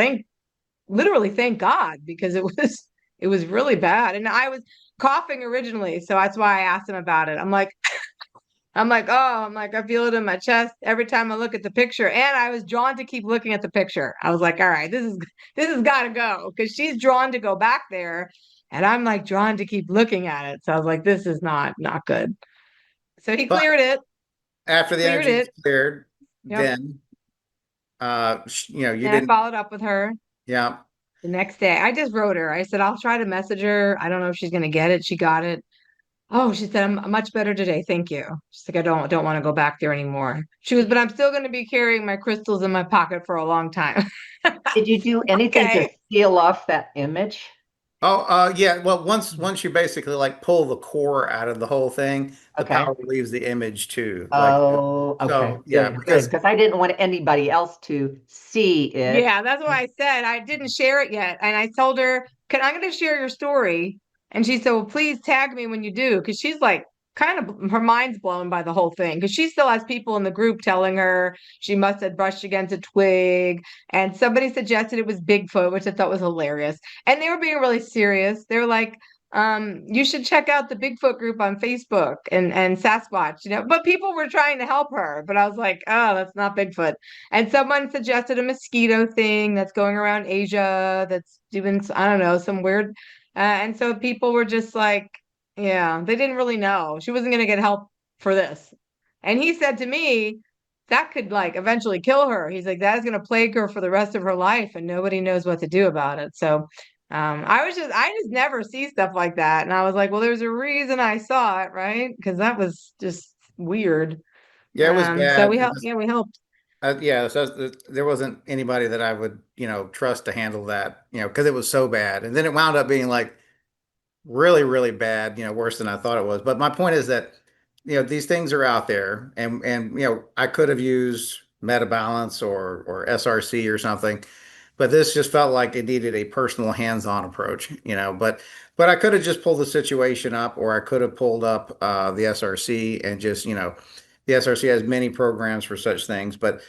literally thank God, because it was really bad. And I was coughing originally. So that's why I asked him about it. I'm like, I feel it in my chest every time I look at the picture. And I was drawn to keep looking at the picture. I was like, all right, this has got to go, because she's drawn to go back there. And I'm like drawn to keep looking at it. So I was like, this is not good. So he But cleared it, after the cleared energy was it. cleared, Yep. then you And I didn't. followed up with her Yeah. the next day. I just wrote her. I said, I'll try to message her. I don't know if she's gonna get it. She got it. Oh, she said, I'm much better today. Thank you. She's like, I don't want to go back there anymore. She was, but I'm still gonna be carrying my crystals in my pocket for a long time. Did you do anything to Okay. seal off that image? Oh, yeah. Well, once you basically like pull the core out of the whole thing, the Okay. power leaves the image too. Like, Oh, okay. so yeah, Good, good. because Because I didn't want anybody else to see it. Yeah, that's what I said. I didn't share it yet. And I told her, can I'm gonna share your story? And she said, well, please tag me when you do, because she's like kind of her mind's blown by the whole thing. Because she still has people in the group telling her she must have brushed against a twig. And somebody suggested it was Bigfoot, which I thought was hilarious. And they were being really serious. They were like, You should check out the Bigfoot group on Facebook and Sasquatch, but people were trying to help her, but I was like, oh, that's not Bigfoot. And someone suggested a mosquito thing that's going around Asia that's doing, I don't know, some weird, and so people were just like, yeah, they didn't really know. She wasn't going to get help for this. And he said to me, that could like eventually kill her. He's like, that is going to plague her for the rest of her life, and nobody knows what to do about it. So I just never see stuff like that. And I was like, well, there's a reason I saw it, right? Because that was just weird. Yeah, it was So bad. we helped, yeah, we helped. Yeah, so there wasn't anybody that I would, trust to handle that, because it was so bad. And then it wound up being like really, really bad, worse than I thought it was. But my point is that, these things are out there, and I could have used Meta Balance or SRC or something, but this just felt like it needed a personal hands-on approach, but I could have just pulled the situation up, or I could have pulled up the SRC and just, the SRC has many programs for such things, but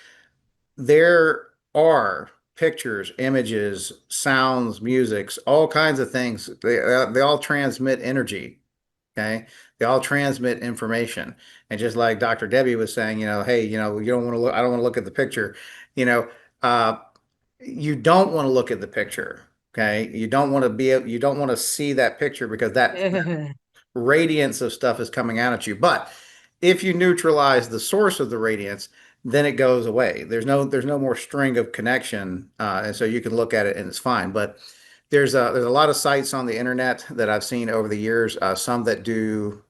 there are pictures, images, sounds, musics, all kinds of things. They all transmit energy. Okay. They all transmit information. And just like Dr. Debbie was saying, hey, you don't want to look, I don't want to look at the picture. You know, uh, you don't want to look at the picture. Okay. You don't want to see that picture because that radiance of stuff is coming out at you. But if you neutralize the source of the radiance, then it goes away. There's no more string of connection, and so you can look at it and it's fine. But there's a lot of sites on the internet that I've seen over the years. Some that do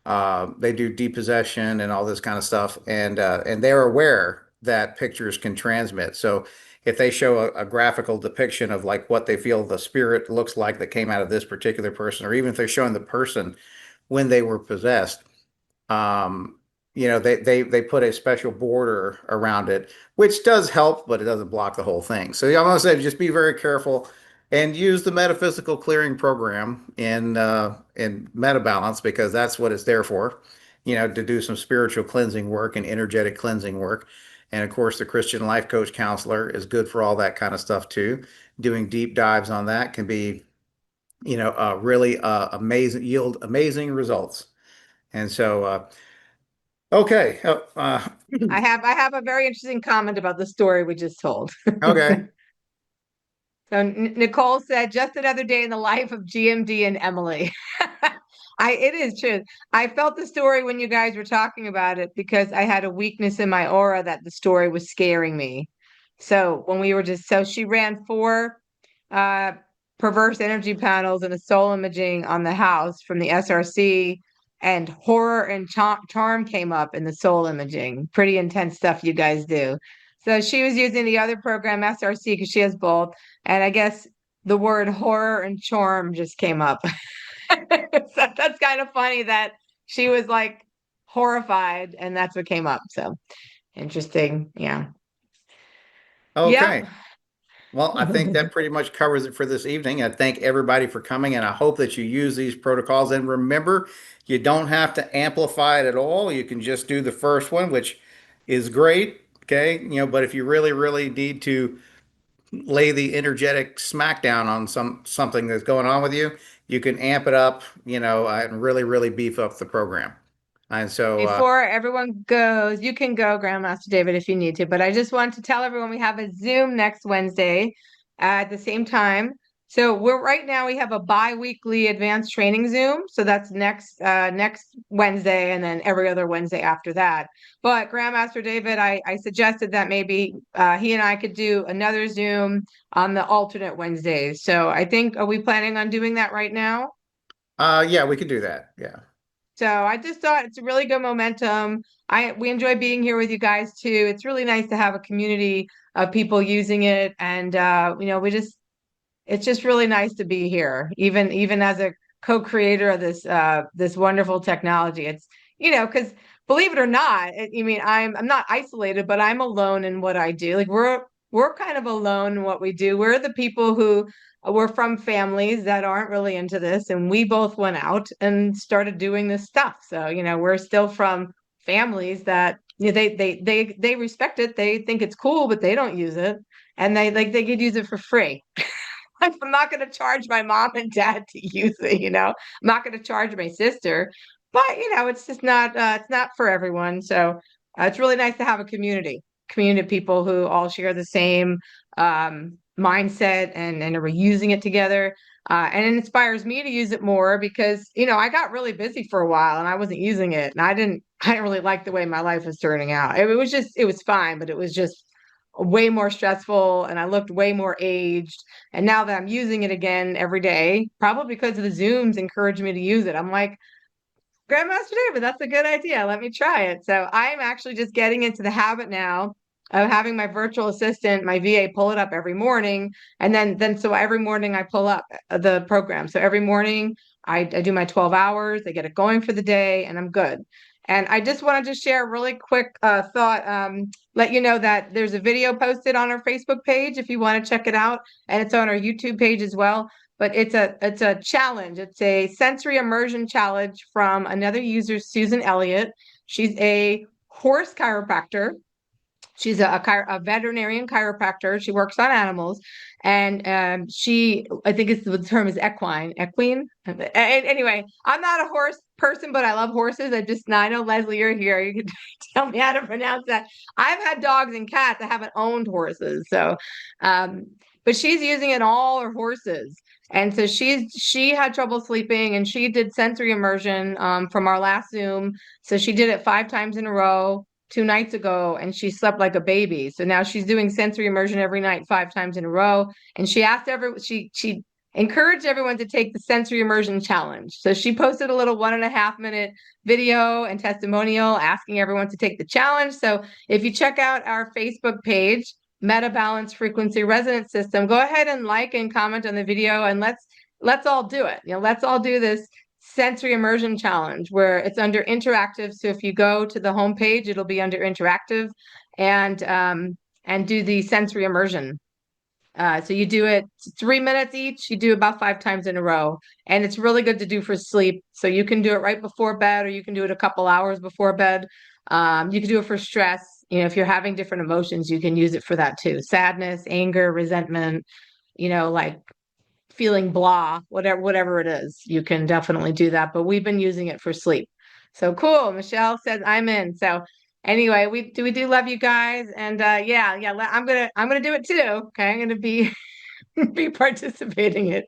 they do depossession and all this kind of stuff, and they're aware that pictures can transmit. So if they show a graphical depiction of like what they feel the spirit looks like that came out of this particular person, or even if they're showing the person when they were possessed, um, they put a special border around it, which does help, but it doesn't block the whole thing. So yeah, I'm gonna say just be very careful and use the metaphysical clearing program in Meta Balance because that's what it's there for, to do some spiritual cleansing work and energetic cleansing work. And of course, the Christian life coach counselor is good for all that kind of stuff too. Doing deep dives on that can be, really amazing, yield amazing results. And so, okay. I have a very interesting comment about the story we just told. Okay. So Nicole said, just another day in the life of GMD and Emily. It is true. I felt the story when you guys were talking about it because I had a weakness in my aura that the story was scaring me. So when we were so she ran 4 uh, perverse energy panels and a soul imaging on the house from the SRC, and horror and charm came up in the soul imaging. Pretty intense stuff you guys do. So she was using the other program, SRC, because she has both. And I guess the word horror and charm just came up. So that's kind of funny that she was like horrified and that's what came up. So interesting. Yeah. Okay. Yep. Well, I think that pretty much covers it for this evening. I thank everybody for coming, and I hope that you use these protocols. And remember, you don't have to amplify it at all. You can just do the first one, which is great. Okay. But if you really, really need to lay the energetic smackdown on something that's going on with you, you can amp it up, and really, really beef up the program. And so, Before everyone goes, you can go, Grandmaster David, if you need to. But I just want to tell everyone we have a Zoom next Wednesday at the same time. So right now we have a bi-weekly advanced training Zoom. So that's next Wednesday and then every other Wednesday after that. But Grandmaster David, I suggested that maybe he and I could do another Zoom on the alternate Wednesdays. So I think, are we planning on doing that right now? yeah, we can do that. Yeah. So I just thought it's a really good momentum. We enjoy being here with you guys too. It's really nice to have a community of people using it, and it's just really nice to be here, even as a co-creator of this wonderful technology. It's because believe it or not, I mean I'm not isolated, but I'm alone in what I do. Like we're kind of alone in what we do. We're the people who were from families that aren't really into this, and we both went out and started doing this stuff. So we're still from families that they respect it. They think it's cool, but they don't use it, and they could use it for free. I'm not going to charge my mom and dad to use it, I'm not going to charge my sister, but it's just not it's not for everyone. So it's really nice to have a community of people who all share the same mindset and are using it together. And it inspires me to use it more because, I got really busy for a while and I wasn't using it, and I didn't really like the way my life was turning out. It was fine, but it was just way more stressful and I looked way more aged. And now that I'm using it again every day, probably because of the Zooms encouraged me to use it, I'm like, Grandmaster David, that's a good idea. Let me try it. So I'm actually just getting into the habit now of having my virtual assistant, my VA, pull it up every morning. And then so every morning I pull up the program. So every morning I do my 12 hours, I get it going for the day, and I'm good. And I just wanted to share a really quick thought, let you know that there's a video posted on our Facebook page if you want to check it out. And it's on our YouTube page as well. But it's a challenge. It's a sensory immersion challenge from another user, Susan Elliott. She's a horse chiropractor. She's a veterinarian chiropractor. She works on animals, and I think the term is equine. Anyway, I'm not a horse person, but I love horses. I know, Leslie, you're here. You can tell me how to pronounce that. I've had dogs and cats. I haven't owned horses, so but she's using it all her horses. And so she had trouble sleeping, and she did sensory immersion from our last Zoom. So she did it 5 times in a row 2 nights ago, and she slept like a baby. So now she's doing sensory immersion every night 5 times in a row. And she encouraged everyone to take the sensory immersion challenge. So she posted a little 1.5-minute video and testimonial asking everyone to take the challenge. So if you check out our Facebook page, Meta Balance Frequency Resonance System, go ahead and like and comment on the video, and let's all do it. Let's all do this sensory immersion challenge where it's under interactive. So if you go to the homepage, it'll be under interactive, and do the sensory immersion. So you do it 3 minutes each. You do about 5 times in a row, and it's really good to do for sleep. So you can do it right before bed, or you can do it a couple hours before bed. You can do it for stress. If you're having different emotions, you can use it for that too. Sadness, anger, resentment, like feeling blah, whatever it is, you can definitely do that. But we've been using it for sleep. So cool. Michelle says I'm in. So anyway, we do love you guys. And yeah, I'm gonna do it too. Okay, I'm gonna be be participating in it.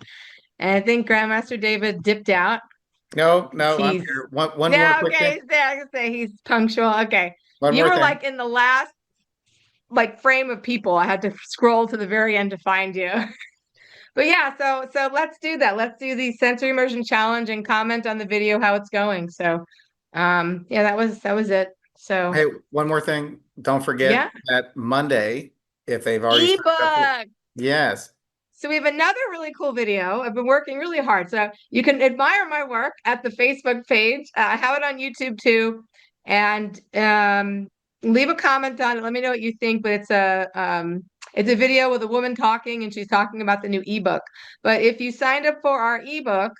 And I think Grandmaster David dipped out. No, I'm here. One yeah, more quick okay, thing. he's there. I can say he's punctual. Okay. One You more were thing. like in the last frame of people. I had to scroll to the very end to find you. But yeah, so let's do that. Let's do the sensory immersion challenge and comment on the video how it's going. So yeah, that was it. So Hey, one more thing. Don't forget that Monday, if they've already ebook. Yes. So we have another really cool video. I've been working really hard. So you can admire my work at the Facebook page. I have it on YouTube too. And leave a comment on it. Let me know what you think. But it's a video with a woman talking, and she's talking about the new ebook. But if you signed up for our ebook,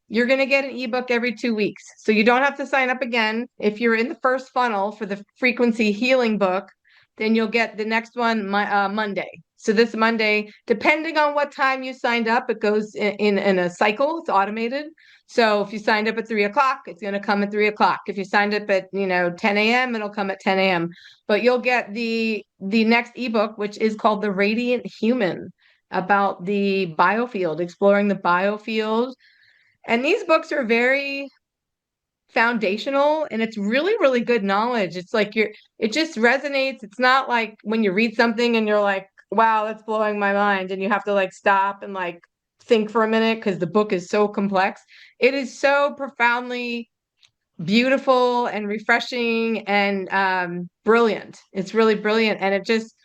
you're going to get an ebook every 2 weeks. So you don't have to sign up again. If you're in the first funnel for the frequency healing book, then you'll get the next one Monday. So this Monday, depending on what time you signed up, it goes in a cycle. It's automated. So if you signed up at 3 o'clock, it's going to come at 3 o'clock. If you signed up at 10 a.m., it'll come at 10 a.m. But you'll get the next ebook, which is called The Radiant Human, about the biofield, exploring the biofield. And these books are very foundational, and it's really, really good knowledge. It's like it just resonates. It's not like when you read something and you're like, wow, that's blowing my mind, and you have to stop and think for a minute because the book is so complex. It is so profoundly beautiful and refreshing and brilliant. It's really brilliant, and it just,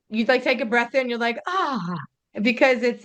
you take a breath in, you're like, because it's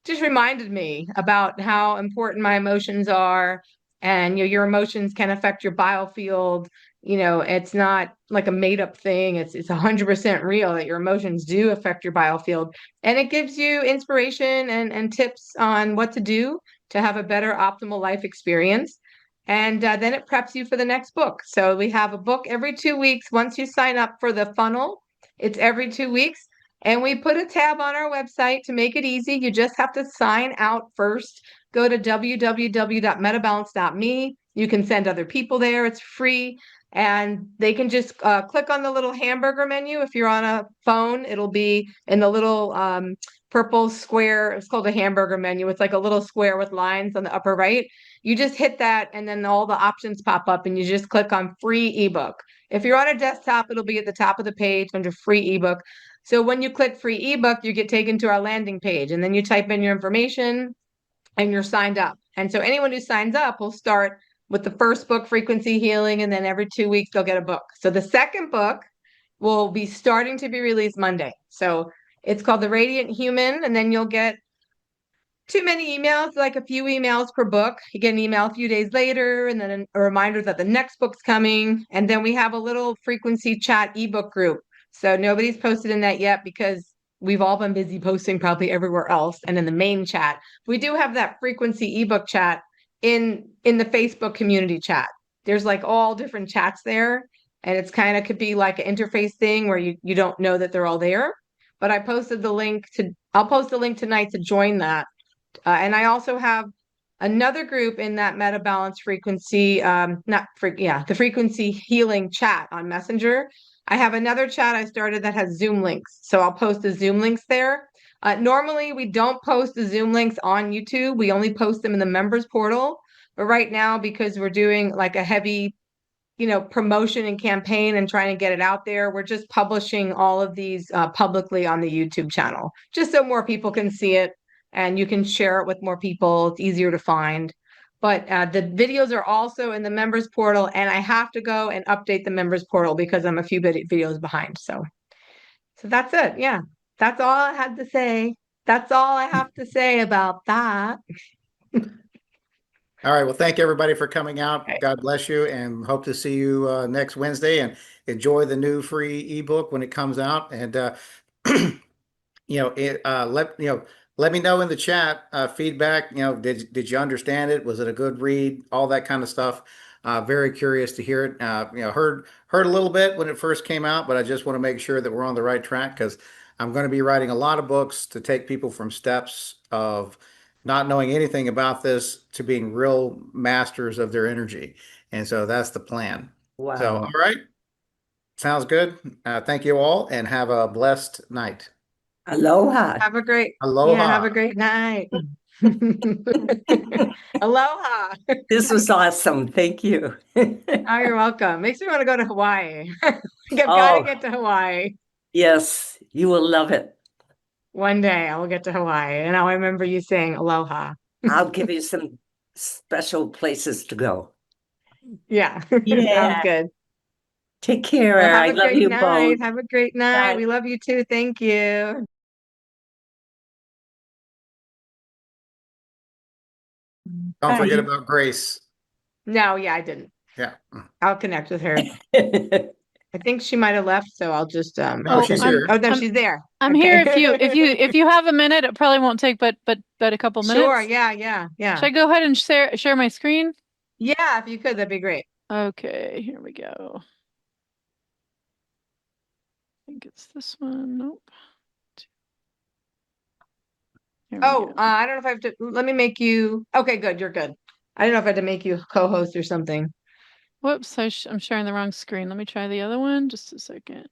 just reminded me about how important my emotions are. And your emotions can affect your biofield. It's not like a made up thing. It's 100% real that your emotions do affect your biofield. And it gives you inspiration and tips on what to do to have a better optimal life experience. And then it preps you for the next book. So we have a book every 2 weeks. Once you sign up for the funnel, it's every 2 weeks. And we put a tab on our website to make it easy. You just have to sign out first. Go to www.metabalance.me. You can send other people there. It's free. And they can just click on the little hamburger menu. If you're on a phone, it'll be in the little purple square. It's called a hamburger menu. It's like a little square with lines on the upper right. You just hit that, and then all the options pop up, and you just click on free ebook. If you're on a desktop, it'll be at the top of the page under free ebook. So when you click free ebook, you get taken to our landing page, and then you type in your information and you're signed up. And so anyone who signs up will start with the first book, Frequency Healing, and then every 2 weeks they'll get a book. So the second book will be starting to be released Monday. So it's called The Radiant Human, and then you'll get too many emails, like a few emails per book. You get an email a few days later, and then a reminder that the next book's coming. And then we have a little frequency chat ebook group. So nobody's posted in that yet because we've all been busy posting probably everywhere else and in the main chat. We do have that frequency ebook chat in the Facebook community chat. There's like all different chats there, and it's kind of could be like an interface thing where you don't know that they're all there. But I'll post the link tonight to join that. And I also have another group in that meta balance frequency, the frequency healing chat on Messenger. I have another chat I started that has Zoom links. So I'll post the Zoom links there. Normally, we don't post the Zoom links on YouTube. We only post them in the members portal. But right now, because we're doing like a heavy, promotion and campaign and trying to get it out there, we're just publishing all of these publicly on the YouTube channel, just so more people can see it and you can share it with more people. It's easier to find. But the videos are also in the members portal, and I have to go and update the members portal because I'm a few videos behind. So that's it. Yeah, that's all I had to say. That's all I have to say about that. All right. Well, thank everybody for coming out. Okay. God bless you, and hope to see you next Wednesday. And enjoy the new free ebook when it comes out. And let me know in the chat feedback. Did you understand it? Was it a good read? All that kind of stuff. Very curious to hear it. Heard a little bit when it first came out, but I just want to make sure that we're on the right track because I'm going to be writing a lot of books to take people from steps of not knowing anything about this to being real masters of their energy. And so that's the plan. Wow. So, all right. Sounds good. Thank you all and have a blessed night. Aloha. Have a great night. Aloha. This was awesome. Thank you. Oh, you're welcome. Makes me want to go to Hawaii. I've got to get to Hawaii. Yes, you will love it. One day I will get to Hawaii, and I'll remember you saying aloha. I'll give you some special places to go. Yeah. Yeah. Sounds good. Take care. Well, I love you both. Have a great night. Bye. We love you too. Thank you. Don't forget Bye. about Grace. No, yeah, I didn't. Yeah. I'll connect with her. I think she might have left, so I'll just No, she's here. Oh no, she's there. I'm Okay. here if you have a minute. It probably won't take but a couple minutes. Sure, yeah. Should I go ahead and share my screen? Yeah, if you could, that'd be great. Okay, here we go. I think it's this one. Nope. Here we Oh, go. I don't know if I have to. Let me make you. Okay, good. You're good. I don't know if I had to make you co-host or something. Whoops, I'm sharing the wrong screen. Let me try the other one. Just a second.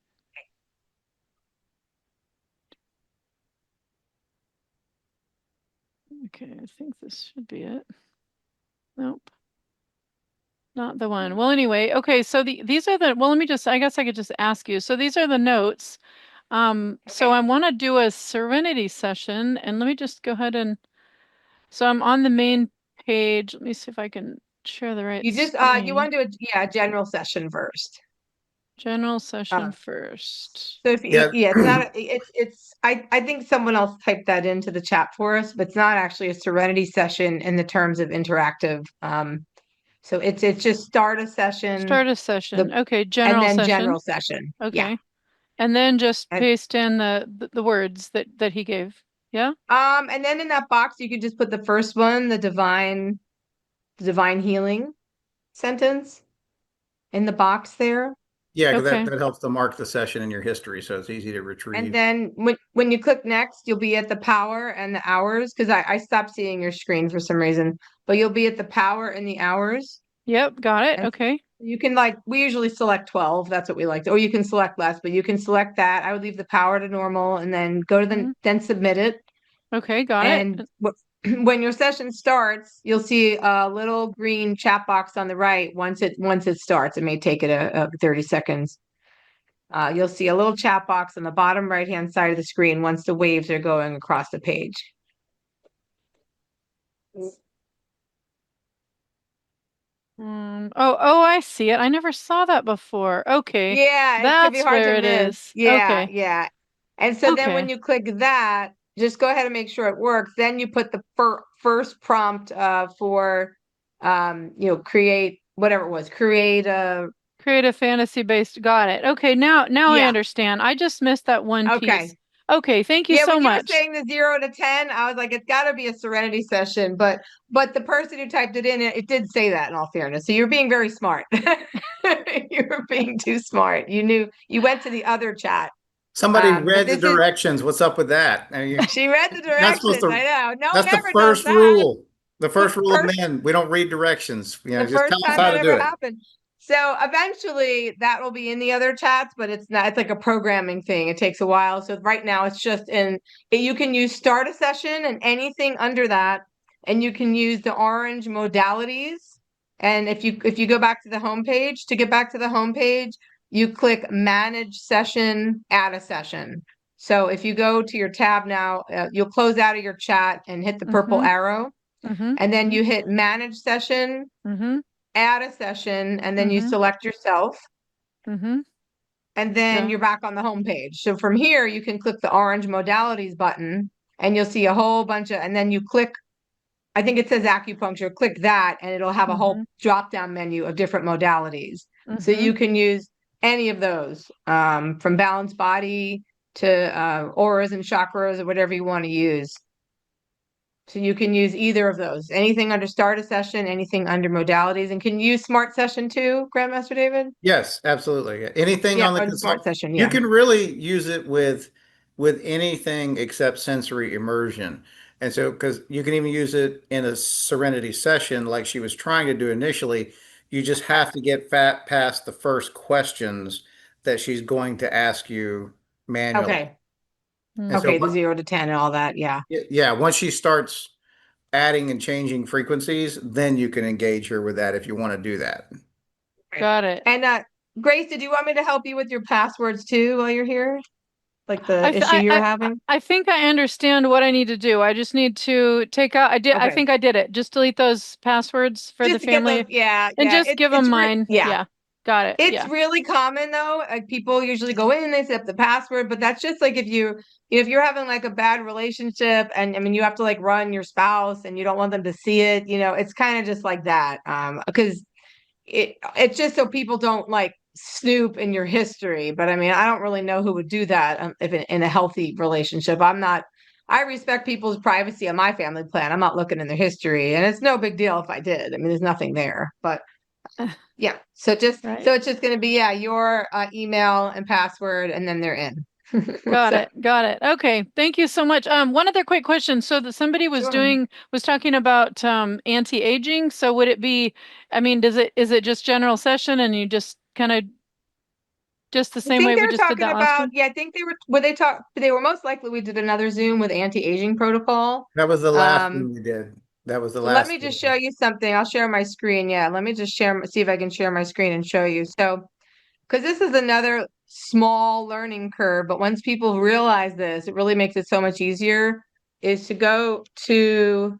Okay, I think this should be it. Nope. Not the one. Well, anyway, okay, so these are the, well, I guess I could just ask you. So these are the notes. So I want to do a Serenity session, and let me just go ahead and, so I'm on the main page. Let me see if I can share the right You just screen. you want to do a general session first. General session first. So if it's not it's I think someone else typed that into the chat for us, but it's not actually a Serenity session in the terms of interactive. So it's just start a session. Okay, general and then session. general session. Okay. Yeah. And then just paste in the words that he gave. Yeah. And then in that box you could just put the first one, the divine healing sentence in the box there. Yeah, 'cause Okay. that helps to mark the session in your history, so it's easy to And retrieve. then when you click next, you'll be at the power and the hours, because I stopped seeing your screen for some reason, but you'll be at the power and the hours. Yep, got it. And Okay. you can we usually select 12. That's what we like to, or you can select less, but you can select that. I would leave the power to normal and then go to Mhm. then submit it. Okay, got it. And when your session starts, you'll see a little green chat box on the right. Once it starts, it may take it a 30 seconds. You'll see a little chat box on the bottom right-hand side of the screen once the waves are going across the page. Oh, I see it. I never saw that before. Okay. Yeah, it could be That's hard to where it miss. is. Yeah, Okay. yeah. And so then when Okay. you click that, just go ahead and make sure it works. Then you put the first prompt for create whatever it was, create a Create a fantasy-based. Got it. Okay, now I yeah. understand. I just missed that one piece. Okay. Okay, thank you Yeah, so when you were much. saying the 0 to 10, I was like, it's got to be a Serenity session. But the person who typed it in, it did say that in all fairness. So you're being very smart. You were being too smart. You knew you went to the other chat. Somebody But read the this is directions. What's up with that? I mean, she read the not supposed directions. to. I know. No one That's the ever does first that. rule. The first rule of First men. We don't read directions. the Just tell first us time how that to do ever it. happened. So eventually that will be in the other chats, but it's not, it's like a programming thing. It takes a while. So right now it's just you can use start a session and anything under that, and you can use the orange modalities. And if you go back to the home page, to get back to the home page, you click manage session, add a session. So if you go to your tab now, you'll close out of your chat and hit the purple Mm-hmm. arrow, Mm-hmm. and then you hit manage session, Mm-hmm. add a session, and then you Mm-hmm. select yourself, Mm-hmm. and then Yeah. you're back on the home page. So from here, you can click the orange modalities button, and you'll see a whole bunch of, and then you click, I think it says acupuncture, click that, and it'll have a whole Mm-hmm. drop down menu of different modalities. So Mm-hmm. you can use any of those, from balanced body to auras and chakras or whatever you want to use. So you can use either of those, anything under start a session, anything under modalities, and can you use smart session too, Grandmaster David? Yes, absolutely. Anything Yeah, on the on smart consult, session, you yeah. can really use it with anything except sensory immersion. And so, because you can even use it in a Serenity session, like she was trying to do initially, you just have to get fat past the first questions that she's going to ask you manually. Okay. And so, Okay, the 0 to 10 and all that, yeah. yeah, once she starts adding and changing frequencies, then you can engage her with that if you want to do that. Okay. Got it. And Grace, did you want me to help you with your passwords too while you're here? Like the I, th- issue you were I having? I think I understand what I need to do. I just need to take out. I Okay. think I did it. Just delete those passwords for the Just to get those, family yeah, and yeah. just give them mine. Yeah. Yeah. Got it. It's Yeah. really common though. Like people usually go in and they set up the password, but that's just like if you're having like a bad relationship, and I mean you have to like run your spouse and you don't want them to see it, it's kind of just like that. Because it's just so people don't like snoop in your history. But I mean, I don't really know who would do that, if in a healthy relationship. I respect people's privacy on my family plan. I'm not looking in their history, and it's no big deal if I did. I mean, there's nothing there, but yeah. So Right. it's just going to be, your email and password, and then they're in. Got So, it. Got it. Okay. Thank you so much. One other quick question. So that somebody sure. was talking about anti-aging. So would it be, I mean, is it just general session and you just kind of just the I same think way they we were just did talking that last about, one? yeah, I think they were most likely, we did another Zoom with anti-aging protocol. That was the last Um, thing we did. That was the Let last me just thing. show you something. I'll share my screen. Yeah, let me just see if I can share my screen and show you. So, because this is another small learning curve, but once people realize this, it really makes it so much easier, is to go to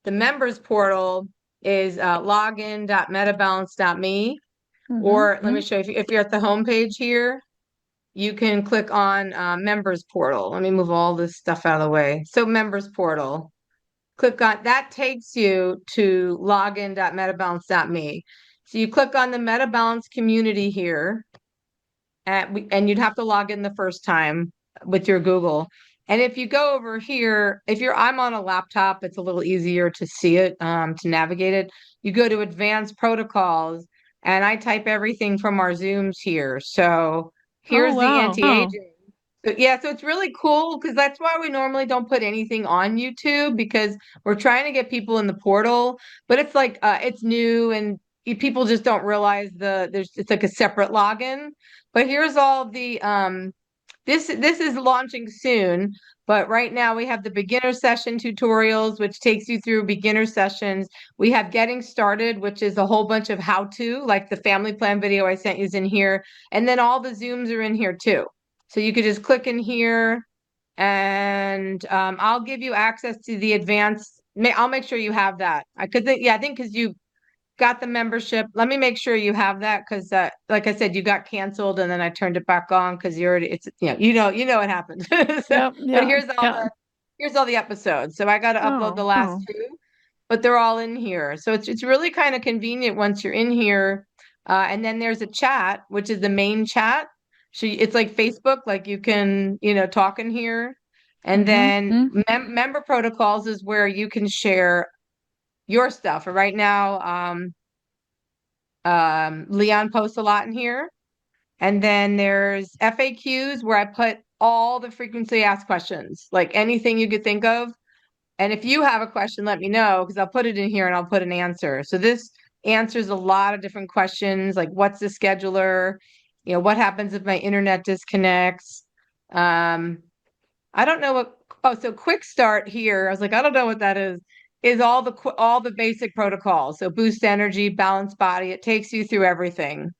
the members portal, is login.metabalance.me. Mm-hmm. Or let me show you, if you're at the home page here, you can click on members portal. Let me move all this stuff out of the way. So members portal. Click on that, takes you to login.metabalance.me. So you click on the MetaBalance community here, and you'd have to log in the first time with your Google. And if you go over here, I'm on a laptop, it's a little easier to see it, to navigate it. You go to advanced protocols, and I type everything from our Zooms here. So Oh, here's the wow. anti-aging. So, yeah, so it's really cool because that's why we normally don't put anything on YouTube, because we're trying to get people in the portal, but it's like it's new and people just don't realize it's like a separate login. But here's all the this is launching soon, but right now we have the beginner session tutorials, which takes you through beginner sessions. We have getting started, which is a whole bunch of how to, like the family plan video I sent you is in here, and then all the Zooms are in here too. So you could just click in here, and I'll give you access to the advanced. I'll make sure you have that. I think because you got the membership. Let me make sure you have that, because like I said, you got canceled and then I turned it back on because you know what happened. Yep. But Yeah. Yeah. here's all the episodes. So I got to upload the Oh, last oh. two, but they're all in here. So it's really kind of convenient once you're in here. And then there's a chat, which is the main chat. So it's like Facebook, like you can, talk in here. And then member protocols is where you can share your stuff. Right now, Leon posts a lot in here. And then there's FAQs where I put all the frequently asked questions, like anything you could think of. And if you have a question, let me know, because I'll put it in here and I'll put an answer. So this answers a lot of different questions, like what's the scheduler? What happens if my internet disconnects? I don't know what. Oh, so quick start here. I was like, I don't know what that is. Is all the basic protocols. So boost energy, balance body. It takes you through everything.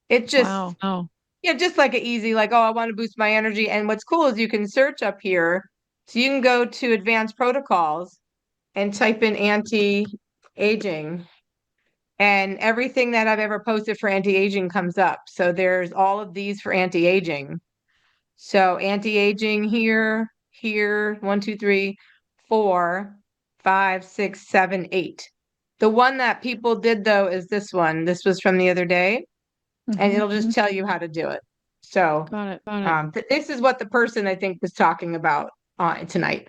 It just Wow. Oh. just like an easy, like, oh, I want to boost my energy. And what's cool is you can search up here. So you can go to advanced protocols and type in anti-aging, and everything that I've ever posted for anti-aging comes up. So there's all of these for anti-aging. So anti-aging here, 1, 2, 3, 4, 5, 6, 7, 8. The one that people did though is this one. This was from the other day, and it'll just tell you how to do it. So Got it. Got it. this is what the person I think was talking about tonight.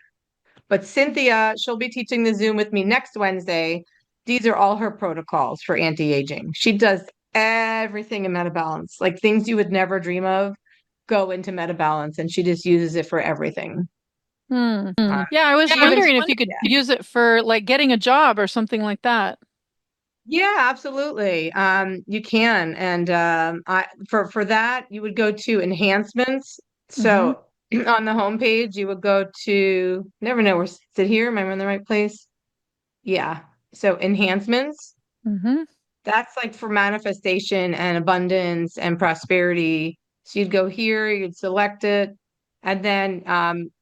But Cynthia, she'll be teaching the Zoom with me next Wednesday. These are all her protocols for anti-aging. She does everything in MetaBalance, like things you would never dream of go into MetaBalance, and she just uses it for everything. Yeah, I was wondering if you could use it for like getting a job or something like that. Yeah, absolutely. You can, and for that you would go to enhancements. So on the homepage, you would go to, never know where, is it here? Am I in the right place? Yeah. So enhancements. That's like for manifestation and abundance and prosperity. So you'd go here, you'd select it, and then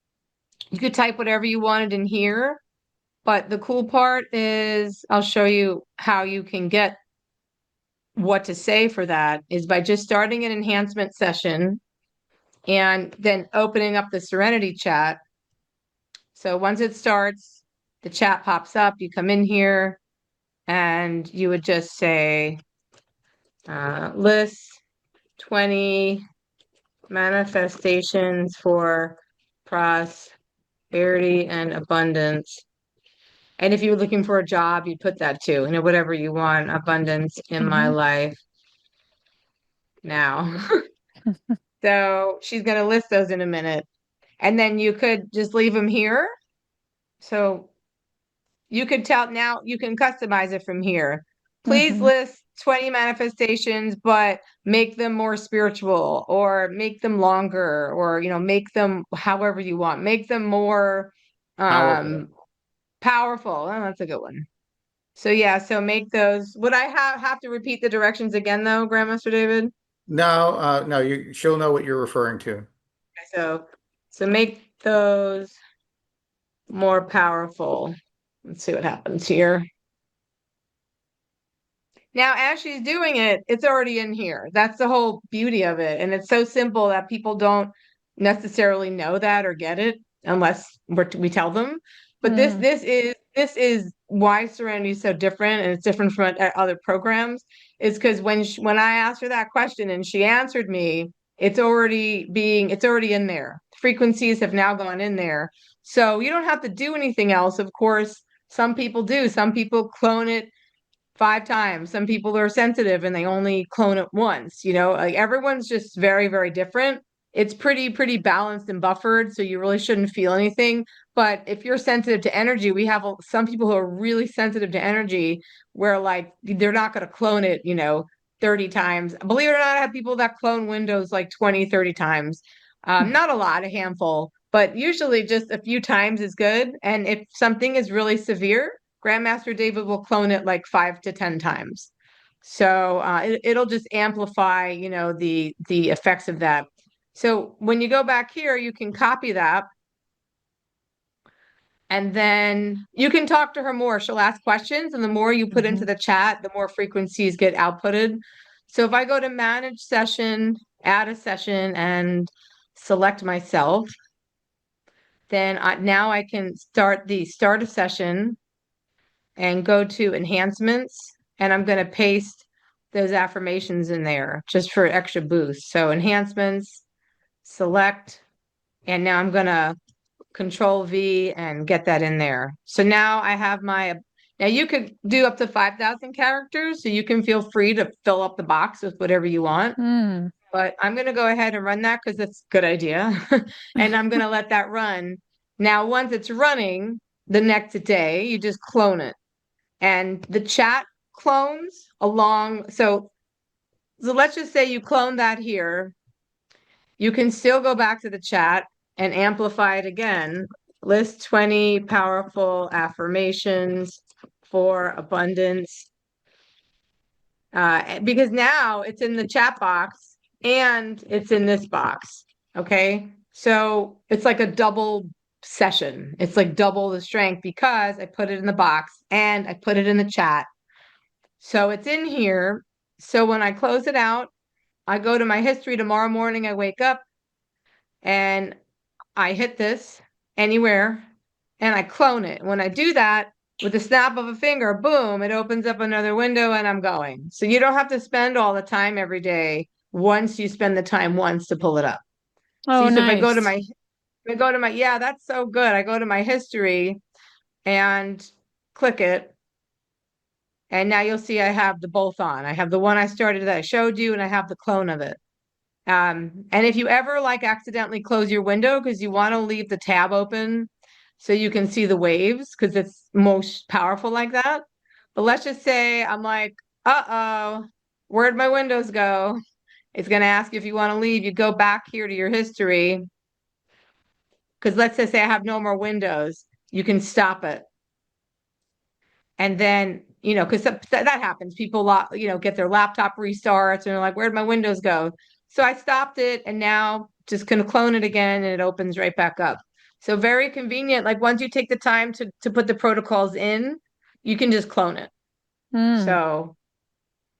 you could type whatever you wanted in here. But the cool part is I'll show you how you can get what to say for that is by just starting an enhancement session and then opening up the Serenity chat. So once it starts, the chat pops up, you come in here and you would just say, list 20 manifestations for prosperity and abundance. And if you were looking for a job, you'd put that too, whatever you want, abundance in my life now. So she's going to list those in a minute. And then you could just leave them here. So you could tell, now you can customize it from here. Please list 20 manifestations, but make them more spiritual, or make them longer, or, make them however you want. Make them more powerful. Oh, that's a good one. So yeah, so make those. Would I have to repeat the directions again though, Grandmaster David? No, no, she'll know what you're referring to. So make those more powerful. Let's see what happens here. Now, as she's doing it, it's already in here. That's the whole beauty of it. And it's so simple that people don't necessarily know that or get it unless we tell them. But this is why Serenity is so different, and it's different from other programs, is because when I asked her that question and she answered me, it's already in there. Frequencies have now gone in there. So you don't have to do anything else. Of course, some people do. Some people clone it 5 times. Some people are sensitive and they only clone it once, like everyone's just very, very different. It's pretty balanced and buffered, so you really shouldn't feel anything. But if you're sensitive to energy, we have some people who are really sensitive to energy where like they're not going to clone it, 30 times. Believe it or not, I have people that clone Windows like 20, 30 times. Not a lot, a handful, but usually just a few times is good. And if something is really severe, Grandmaster David will clone it like 5 to 10 times. So it'll just amplify, the effects of that. So when you go back here, you can copy that. And then you can talk to her more. She'll ask questions, and the more you put into the chat, the more frequencies get outputted. So if I go to manage session, add a session, and select myself, then now I can start a session and go to enhancements, and I'm going to paste those affirmations in there just for extra boost. So enhancements, select, and now I'm going to Control V and get that in there. So now I have now you could do up to 5,000 characters, so you can feel free to fill up the box with whatever you want. But I'm going to go ahead and run that because it's a good idea. And I'm going to let that run. Now, once it's running the next day, you just clone it. And the chat clones along. So let's just say you clone that here. You can still go back to the chat and amplify it again. List 20 powerful affirmations for abundance. Because now it's in the chat box and it's in this box. Okay. So it's like a double session. It's like double the strength because I put it in the box and I put it in the chat. So it's in here. So when I close it out, I go to my history tomorrow morning. I wake up and I hit this anywhere and I clone it. When I do that with the snap of a finger, boom, it opens up another window and I'm going. So you don't have to spend all the time every day once you spend the time once to pull it up. Oh, See, so nice. if I go to my, yeah, that's so good. I go to my history and click it. And now you'll see I have the both on. I have the one I started that I showed you, and I have the clone of it. And if you ever like accidentally close your window because you want to leave the tab open so you can see the waves because it's most powerful like that. But let's just say I'm like, uh-oh, where'd my windows go? It's going to ask you if you want to leave. You go back here to your history because let's just say I have no more windows. You can stop it. And then, because that happens. People, get their laptop restarts and they're like, where'd my windows go? So I stopped it and now just going to clone it again and it opens right back up. So very convenient. Like once you take the time to put the protocols in, you can just clone it.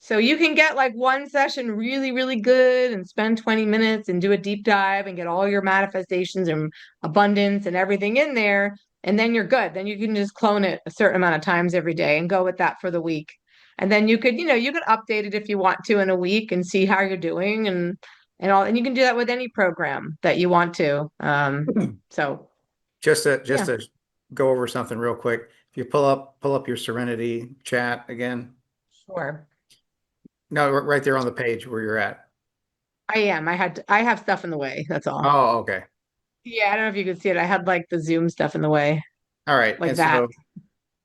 So you can get like one session really, really good and spend 20 minutes and do a deep dive and get all your manifestations and abundance and everything in there. And then you're good. Then you can just clone it a certain amount of times every day and go with that for the week. And then you could update it if you want to in a week and see how you're doing and you can do that with any program that you want to. So just to go over something real quick. If you pull up your Serenity chat again. Sure. No, right there on the page where you're at. I am. I have stuff in the way. That's all. Oh, okay. Yeah, I don't know if you could see it. I had like the Zoom stuff in the way. All right. Like and that.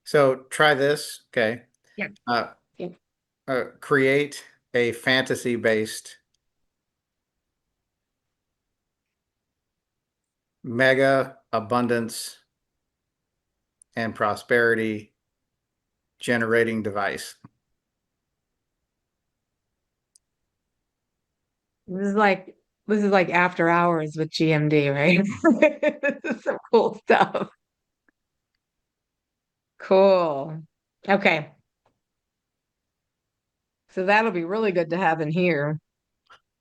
So try this. Okay. Yeah. Create a fantasy-based mega abundance and prosperity generating device. This is like after hours with GMD, right? This is some cool stuff. Cool. Okay. So that'll be really good to have in here.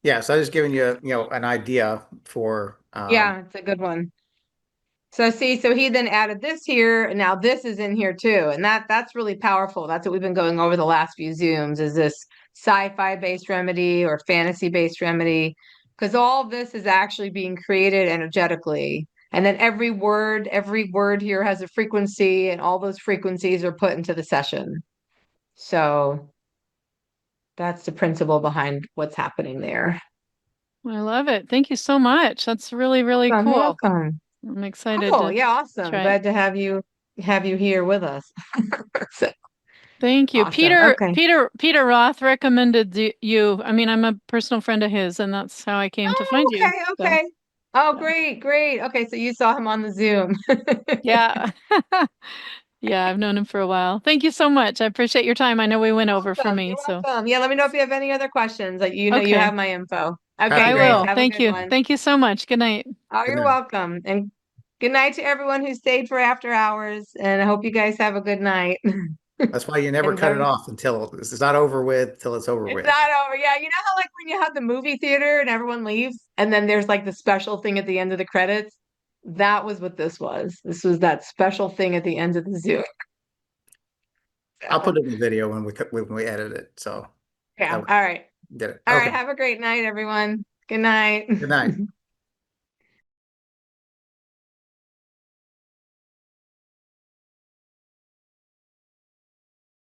Yeah, so I was giving you, an idea for Yeah, it's a good one. So see, so he then added this here, and now this is in here too. And that's really powerful. That's what we've been going over the last few Zooms, is this sci-fi based remedy or fantasy based remedy. Because all of this is actually being created energetically. And then every word here has a frequency, and all those frequencies are put into the session. So that's the principle behind what's happening there. I love it. Thank you so much. That's really, really You're cool. welcome. I'm excited Cool. to Yeah, awesome. try it. Glad to have you here with us. So, Thank you. awesome. Okay. Peter Roth recommended you. I mean, I'm a personal friend of his, and that's how I came to Oh, find you. okay, So, okay. Oh, yeah. great, great. Okay, so you saw him on the Zoom. Yeah. Yeah, I've known him for a while. Thank you so much. I appreciate your time. I know we went over for Welcome. me, You're so welcome. Yeah, let me know if you have any other questions. Like you know you okay. have my info. Happy Okay, I to great. will. help. Have a Thank good you. one. Thank you so much. Good night. Oh, Good you're night. welcome. And good night to everyone who stayed for after hours. And I hope you guys have a good night. That's why you never And cut it very off until it's not over with, till it's over It's with. not over. Yeah, you know how like when you have the movie theater and everyone leaves, and then there's like the special thing at the end of the credits? That was what this was. This was that special thing at the end of the Zoom. I'll So, put it in the video when we edit it. So yeah. that All way right. we get it. All right. Okay. Have a great night, everyone. Good night. Good night.